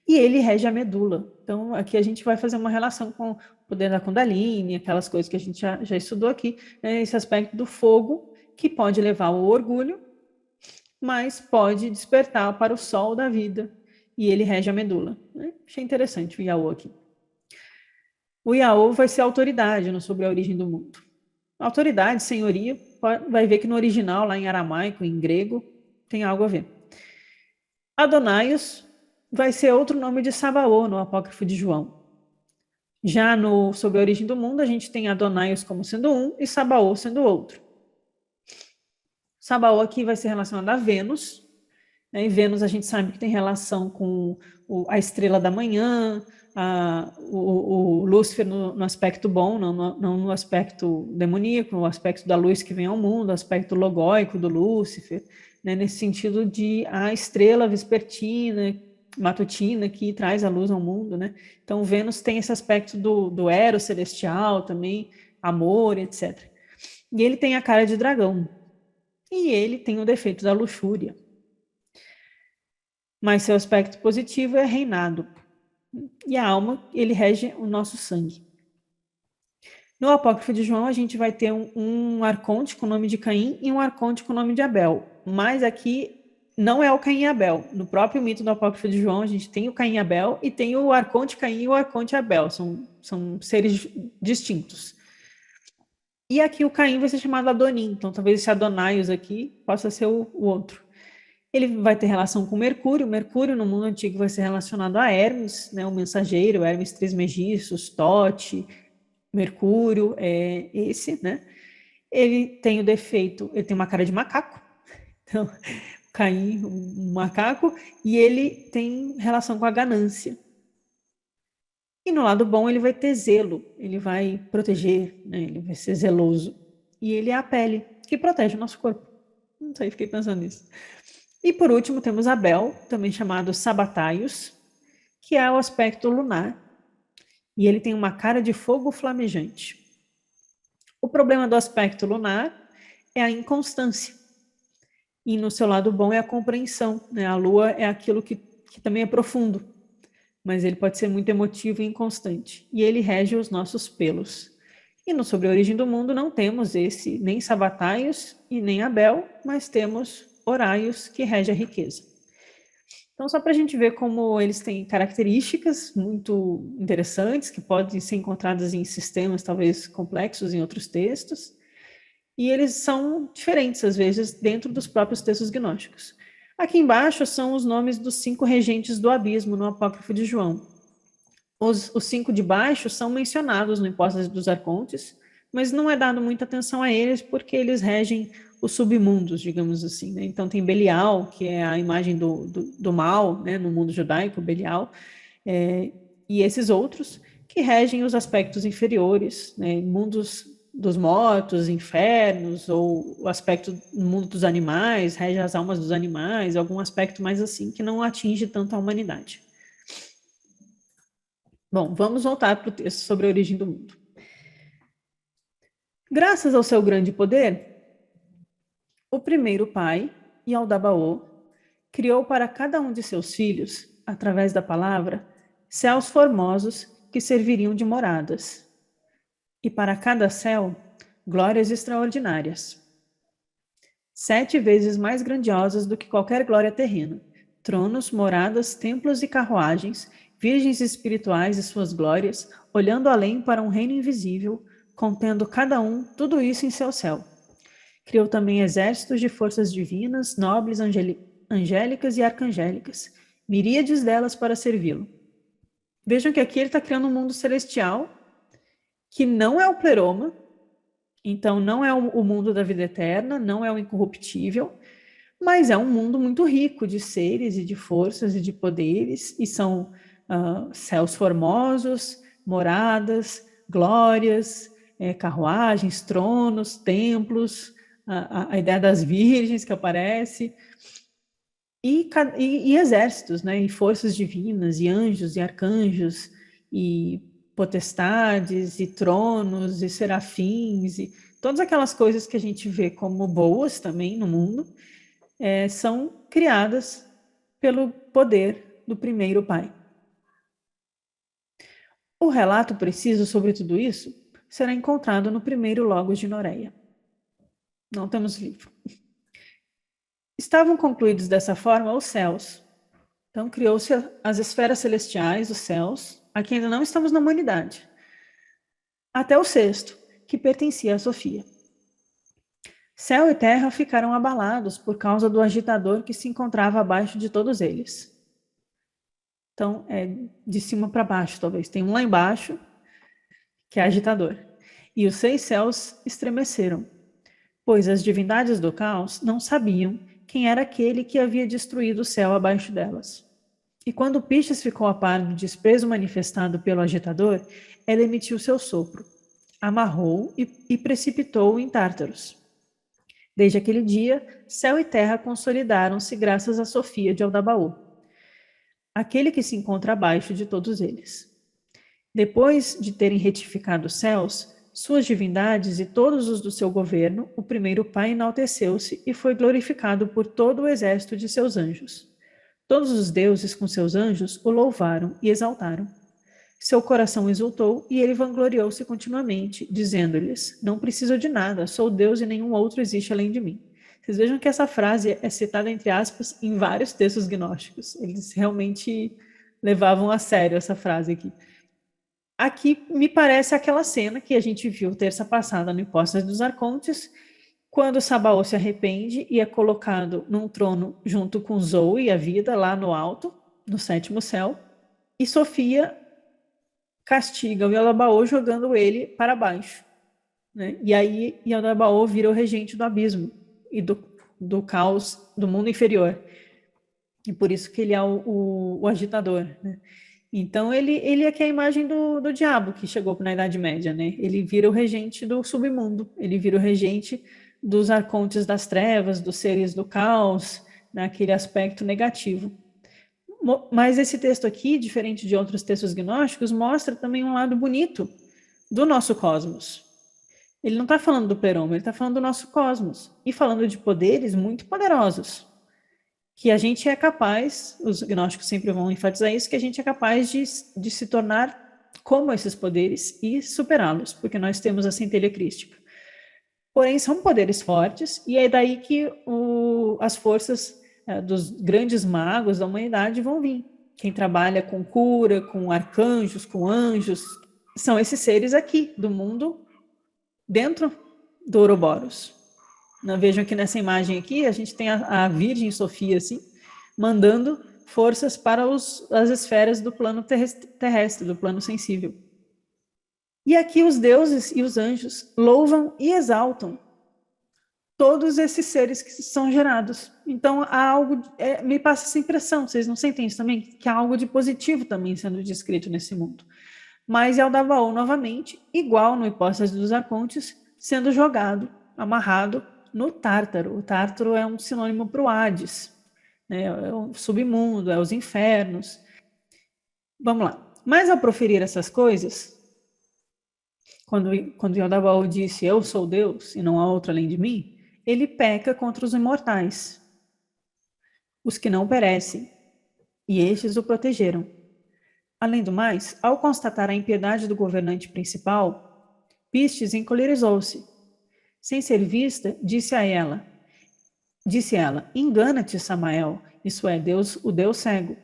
E ele rege a medula. Então, aqui a gente vai fazer uma relação com o poder da Kundalini, aquelas coisas que a gente já estudou aqui, né? Esse aspecto do fogo, que pode levar ao orgulho, mas pode despertar para o sol da vida. E ele rege a medula, né? Achei interessante o Yaô aqui. O Yaô vai ser autoridade sobre a origem do mundo. Autoridade, senhoria, vai ver que no original, lá em aramaico, em grego, tem algo a ver. Adonaios vai ser outro nome de Sabaô no Apócrifo de João. Já no Sobre a Origem do Mundo, a gente tem Adonaios como sendo um e Sabaô sendo outro. Sabaô aqui vai ser relacionado a Vênus, né? E Vênus a gente sabe que tem relação com a estrela da manhã, o Lúcifer no aspecto bom, não no aspecto demoníaco, no aspecto da luz que vem ao mundo, o aspecto logóico do Lúcifer, né? Nesse sentido de a estrela vespertina, matutina, que traz a luz ao mundo, né? Então, Vênus tem esse aspecto do Eros celestial também, amor, etc. E ele tem a cara de dragão. E ele tem o defeito da luxúria. Mas seu aspecto positivo é reinado. E a alma, ele rege o nosso sangue. No Apócrifo de João, a gente vai ter um arconte com o nome de Caim e um arconte com o nome de Abel. Mas aqui não é o Caim e Abel. No próprio mito do Apócrifo de João, a gente tem o Caim e Abel e tem o arconte Caim e o arconte Abel. São seres distintos. E aqui o Caim vai ser chamado Adonim. Então, talvez esse Adonaios aqui possa ser o outro. Ele vai ter relação com Mercúrio. Mercúrio, no mundo antigo, vai ser relacionado a Hermes, né, o mensageiro, Hermes Trismegistus, Tote, Mercúrio, é esse, né? Ele tem o defeito, ele tem uma cara de macaco, então, Caim, um macaco, e ele tem relação com a ganância. E no lado bom, ele vai ter zelo, ele vai proteger, né? Ele vai ser zeloso. E ele é a pele, que protege o nosso corpo. Não sei, fiquei pensando nisso. E por último, temos Abel, também chamado Sabataios, que é o aspecto lunar. E ele tem uma cara de fogo flamejante. O problema do aspecto lunar é a inconstância. E no seu lado bom é a compreensão, né? A lua é aquilo que também é profundo, mas ele pode ser muito emotivo e inconstante. E ele rege os nossos pelos. E no Sobre a Origem do Mundo não temos esse nem Sabataios e nem Abel, mas temos Horaios, que rege a riqueza. Então, só para a gente ver como eles têm características muito interessantes, que podem ser encontradas em sistemas talvez complexos em outros textos, e eles são diferentes, às vezes, dentro dos próprios textos gnósticos. Aqui embaixo são os nomes dos 5 regentes do abismo no Apócrifo de João. Os 5 de baixo são mencionados no Hipótese dos Arcontes, mas não é dado muita atenção a eles porque eles regem os submundos, digamos assim, né? Então tem Belial, que é a imagem do mal, né, no mundo judaico, Belial, e esses outros que regem os aspectos inferiores, né, mundos dos mortos, infernos, ou o aspecto do mundo dos animais, rege as almas dos animais, algum aspecto mais assim que não atinge tanto a humanidade. Bom, vamos voltar para o texto sobre a origem do mundo. Graças ao seu grande poder, o primeiro pai, Yaldabaoth, criou para cada um de seus filhos, através da palavra, céus formosos que serviriam de moradas, e para cada céu, glórias extraordinárias. 7 vezes mais grandiosas do que qualquer glória terrena, tronos, moradas, templos e carruagens, virgens espirituais e suas glórias, olhando além para um reino invisível, contendo cada um tudo isso em seu céu. Criou também exércitos de forças divinas, nobres, angélicas e arcangélicas, miríades delas para servi-lo. Vejam que aqui ele está criando um mundo celestial que não é o pleroma, então não é o mundo da vida eterna, não é o incorruptível, mas é um mundo muito rico de seres e de forças e de poderes, e são céus formosos, moradas, glórias, carruagens, tronos, templos, a ideia das virgens que aparece. e exércitos, né? E forças divinas, e anjos, e arcanjos, e potestades, e tronos, e serafins, e todas aquelas coisas que a gente vê como boas também no mundo, são criadas pelo poder do primeiro Pai. O relato preciso sobre tudo isso será encontrado no primeiro Logos de Noreia. Não temos livro. Estavam concluídos dessa forma os céus. Então criou-se as esferas celestiais, os céus. Aqui ainda não estamos na humanidade. Até o sexto, que pertencia a Sofia. Céu e terra ficaram abalados por causa do agitador que se encontrava abaixo de todos eles. Então, de cima para baixo, talvez. Tem um lá embaixo, que é agitador. E os 6 céus estremeceram, pois as divindades do caos não sabiam quem era aquele que havia destruído o céu abaixo delas. E quando Pisces ficou a par do desprezo manifestado pelo agitador, ela emitiu seu sopro, amarrou e precipitou-o em Tártaros. Desde aquele dia, céu e terra consolidaram-se graças a Sofia de Aldabaú, aquele que se encontra abaixo de todos eles. Depois de terem retificado os céus, suas divindades e todos os do seu governo, o primeiro Pai enalteceu-se e foi glorificado por todo o exército de seus anjos. Todos os deuses com seus anjos o louvaram e exaltaram. Seu coração exultou e ele vangloriou-se continuamente, dizendo-lhes: não preciso de nada, sou Deus e nenhum outro existe além de mim. Vocês vejam que essa frase é citada entre aspas em vários textos gnósticos. Eles realmente levavam a sério essa frase aqui. Aqui me parece aquela cena que a gente viu terça passada no Hipóstases dos Arcontes, quando Sabaoth se arrepende e é colocado num trono junto com Zoe, a vida, lá no alto, no sétimo céu, e Sofia castiga o Yaldabaoth jogando ele para baixo. Né? E aí Yaldabaoth vira o regente do abismo e do caos do mundo inferior. E por isso que ele é o agitador. Né? Então ele é que é a imagem do diabo que chegou na Idade Média. Né? Ele vira o regente do submundo, ele vira o regente dos arcontes das trevas, dos seres do caos, naquele aspecto negativo. Mas esse texto aqui, diferente de outros textos gnósticos, mostra também um lado bonito do nosso cosmos. Ele não está falando do pleroma, ele está falando do nosso cosmos. E falando de poderes muito poderosos. Que a gente é capaz, os gnósticos sempre vão enfatizar isso, que a gente é capaz de se tornar como esses poderes e superá-los, porque nós temos a centelha crística. Porém, são poderes fortes, e é daí que as forças dos grandes magos da humanidade vão vir. Quem trabalha com cura, com arcanjos, com anjos, são esses seres aqui, do mundo, dentro do Ouroboros. Vejam que nessa imagem aqui, a gente tem a Virgem Sofia, assim, mandando forças para as esferas do plano terrestre, do plano sensível. E aqui os deuses e os anjos louvam e exaltam todos esses seres que são gerados. Então, há algo, me passa essa impressão, vocês não sentem isso também? Que há algo de positivo também sendo descrito nesse mundo. Mas Yaldabaoth, novamente, igual no Hipóstases dos Arcontes, sendo jogado, amarrado no Tártaro. O Tártaro é um sinônimo para o Hades, né? É o submundo, é os infernos. Vamos lá. Mas ao proferir essas coisas, quando Yaldabaoth disse, eu sou Deus e não há outro além de mim, ele peca contra os imortais, os que não perecem, e estes o protegeram. Além do mais, ao constatar a impiedade do governante principal, Pistes encolerizou-se. Sem ser vista, disse ela, engana-te, Samael, isso é, Deus, o Deus cego.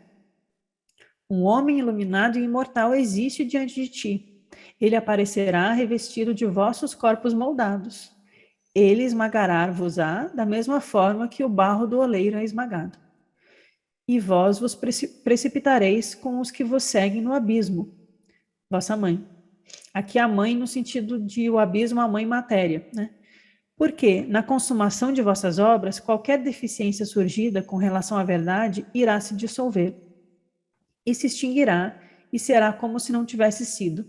Um homem iluminado e imortal existe diante de ti. Ele aparecerá revestido de vossos corpos moldados. Ele esmagará-vos-á da mesma forma que o barro do oleiro é esmagado. E vós vos precipitareis com os que vos seguem no abismo, vossa mãe. Aqui a mãe no sentido de o abismo, a mãe matéria, né? Porque, na consumação de vossas obras, qualquer deficiência surgida com relação à verdade irá se dissolver, e se extinguirá, e será como se não tivesse sido.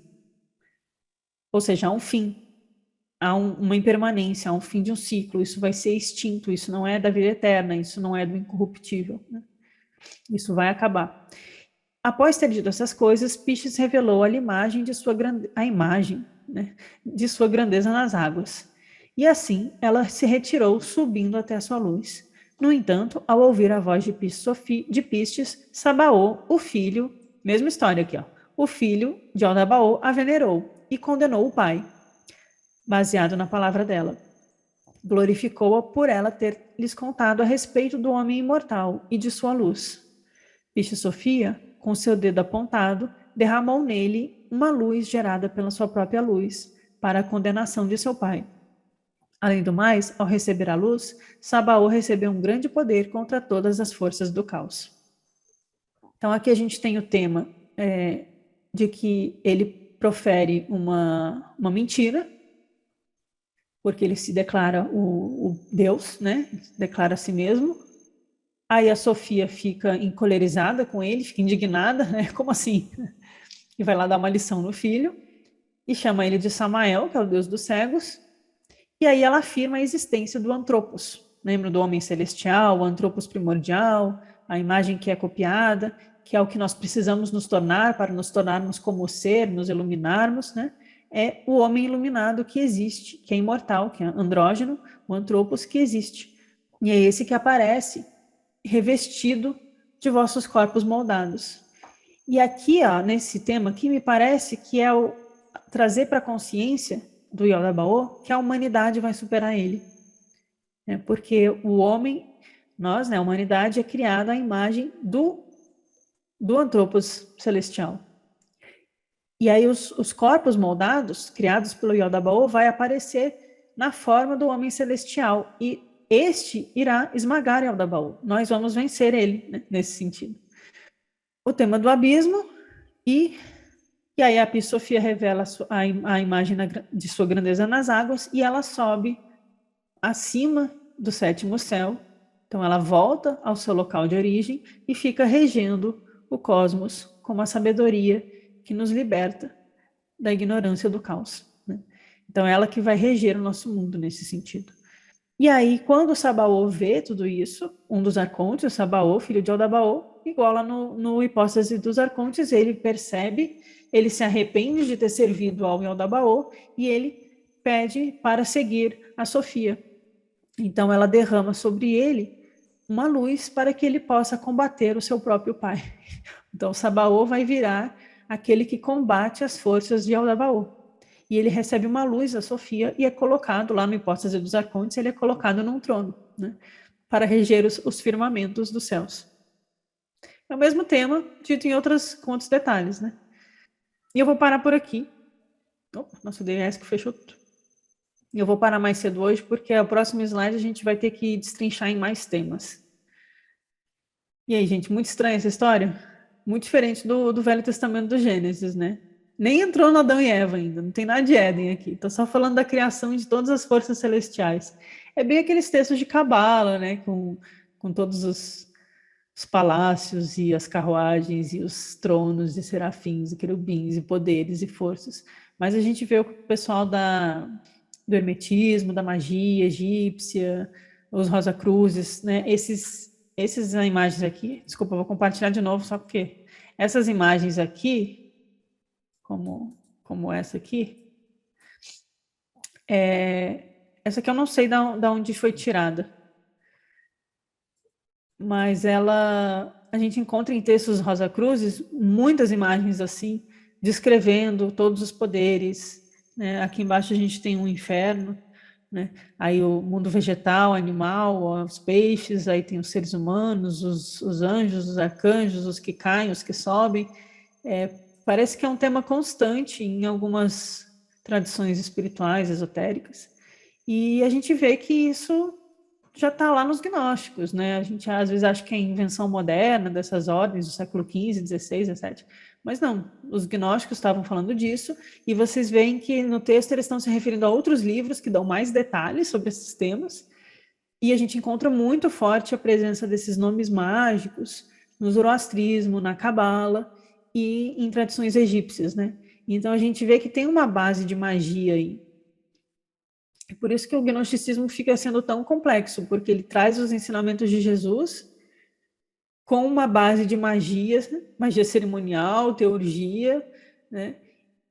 Ou seja, há um fim. há uma impermanência, há um fim de um ciclo, isso vai ser extinto, isso não é da vida eterna, isso não é do incorruptível, né? Isso vai acabar. Após ter dito essas coisas, Piscis revelou a imagem, né, de sua grandeza nas águas. E assim ela se retirou, subindo até a sua luz. No entanto, ao ouvir a voz de Piscis, Sabaô, o filho, mesma história aqui, ó, o filho de Aldabaô, a venerou e condenou o pai, baseado na palavra dela. Glorificou-a por ela ter lhes contado a respeito do homem imortal e de sua luz. Piscis Sofia, com seu dedo apontado, derramou nele uma luz gerada pela sua própria luz, para a condenação de seu pai. Além do mais, ao receber a luz, Sabaô recebeu um grande poder contra todas as forças do caos. Então aqui a gente tem o tema de que ele profere uma mentira, porque ele se declara o Deus, né? Declara a si mesmo. Aí a Sofia fica encolerizada com ele, fica indignada, né? Como assim? E vai lá dar uma lição no filho e chama ele de Samael, que é o deus dos cegos. E aí ela afirma a existência do Antropos. Lembra do homem celestial, o Antropos primordial, a imagem que é copiada, que é o que nós precisamos nos tornar para nos tornarmos como ser, nos iluminarmos, né? É o homem iluminado que existe, que é imortal, que é andrógeno, o Antropos que existe. E é esse que aparece revestido de vossos corpos moldados. E aqui, ó, nesse tema aqui, me parece que é o trazer para a consciência do Yodabaô que a humanidade vai superar ele. Porque o homem, nós, né, a humanidade é criada à imagem do Antropos celestial. E aí os corpos moldados, criados pelo Yodabaô, vai aparecer na forma do homem celestial. E este irá esmagar Yodabaô. Nós vamos vencer ele, né, nesse sentido. O tema do abismo e aí a Sofia revela a imagem de sua grandeza nas águas e ela sobe acima do sétimo céu. Então ela volta ao seu local de origem e fica regendo o cosmos com uma sabedoria que nos liberta da ignorância do caos, né? Então ela que vai reger o nosso mundo nesse sentido. E aí, quando Sabaô vê tudo isso, um dos arcontes, o Sabaô, filho de Aldabaô, igual lá no Hipóstase dos Arcontes, ele percebe, ele se arrepende de ter servido ao Aldabaô e ele pede para seguir a Sofia. Então ela derrama sobre ele uma luz para que ele possa combater o seu próprio pai. Então Sabaô vai virar aquele que combate as forças de Aldabaô. E ele recebe uma luz da Sofia e é colocado lá no Hipóstase dos Arcontes, ele é colocado num trono, né, para reger os firmamentos dos céus. É o mesmo tema, dito com outros detalhes, né? E eu vou parar por aqui. Nossa, o DRS que fechou tudo. E eu vou parar mais cedo hoje, porque o próximo slide a gente vai ter que destrinchar em mais temas. E aí, gente, muito estranha essa história? Muito diferente do Velho Testamento do Gênesis, né? Nem entrou no Adão e Eva ainda, não tem nada de Éden aqui. Estou só falando da criação de todas as forças celestiais. É bem aqueles textos de Cabala, né? Com todos os palácios e as carruagens e os tronos de serafins e querubins e poderes e forças. Mas a gente vê o pessoal do hermetismo, da magia egípcia, os Rosa-Cruzes, né? Essas imagens aqui, desculpa, eu vou compartilhar de novo, só porque essas imagens aqui, como essa aqui, essa aqui eu não sei da onde foi tirada, mas a gente encontra em textos Rosa Cruzes muitas imagens assim, descrevendo todos os poderes, né? Aqui embaixo a gente tem um inferno, né? Aí o mundo vegetal, animal, os peixes, aí tem os seres humanos, os anjos, os arcanjos, os que caem, os que sobem. Parece que é um tema constante em algumas tradições espirituais, esotéricas, e a gente vê que isso já está lá nos gnósticos, né? A gente às vezes acha que é invenção moderna dessas ordens do século XV, XVI, XVII, mas não, os gnósticos estavam falando disso, e vocês veem que no texto eles estão se referindo a outros livros que dão mais detalhes sobre esses temas, e a gente encontra muito forte a presença desses nomes mágicos no zoroastrismo, na cabala e em tradições egípcias, né? Então a gente vê que tem uma base de magia aí. É por isso que o gnosticismo fica sendo tão complexo, porque ele traz os ensinamentos de Jesus com uma base de magia, magia cerimonial, teurgia, né?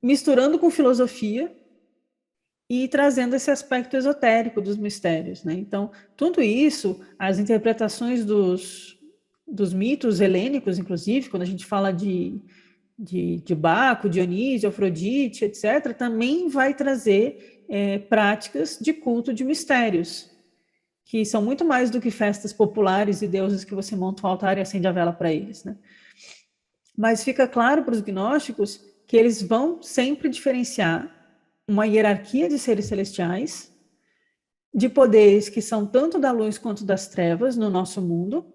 Misturando com filosofia e trazendo esse aspecto esotérico dos mistérios, né? Então, tudo isso, as interpretações dos mitos helênicos, inclusive, quando a gente fala de Baco, Dionísio, Afrodite, etc., também vai trazer práticas de culto de mistérios, que são muito mais do que festas populares e deuses que você monta um altar e acende a vela para eles, né? Mas fica claro para os gnósticos que eles vão sempre diferenciar uma hierarquia de seres celestiais, de poderes que são tanto da luz quanto das trevas no nosso mundo,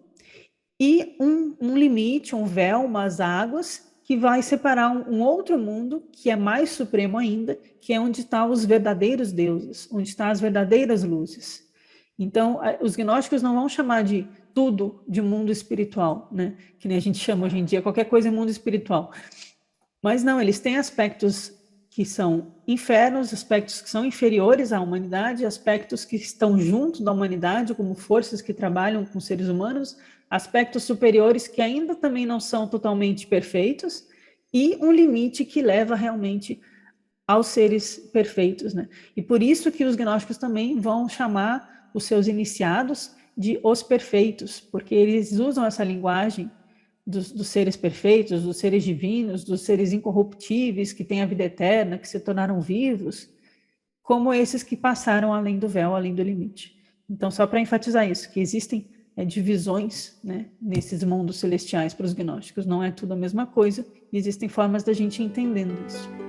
e um limite, um véu, umas águas, que vai separar um outro mundo, que é mais supremo ainda, que é onde estão os verdadeiros deuses, onde estão as verdadeiras luzes. Então, os gnósticos não vão chamar de tudo de mundo espiritual, né? Que nem a gente chama hoje em dia, qualquer coisa é mundo espiritual. Mas não, eles têm aspectos que são infernos, aspectos que são inferiores à humanidade, aspectos que estão junto da humanidade, como forças que trabalham com seres humanos, aspectos superiores que ainda também não são totalmente perfeitos, e um limite que leva realmente aos seres perfeitos, né? E por isso que os gnósticos também vão chamar os seus iniciados de os perfeitos, porque eles usam essa linguagem dos seres perfeitos, dos seres divinos, dos seres incorruptíveis, que têm a vida eterna, que se tornaram vivos, como esses que passaram além do véu, além do limite. Então, só para enfatizar isso, que existem divisões, né, nesses mundos celestiais para os gnósticos, não é tudo a mesma coisa, e existem formas da gente ir entendendo isso.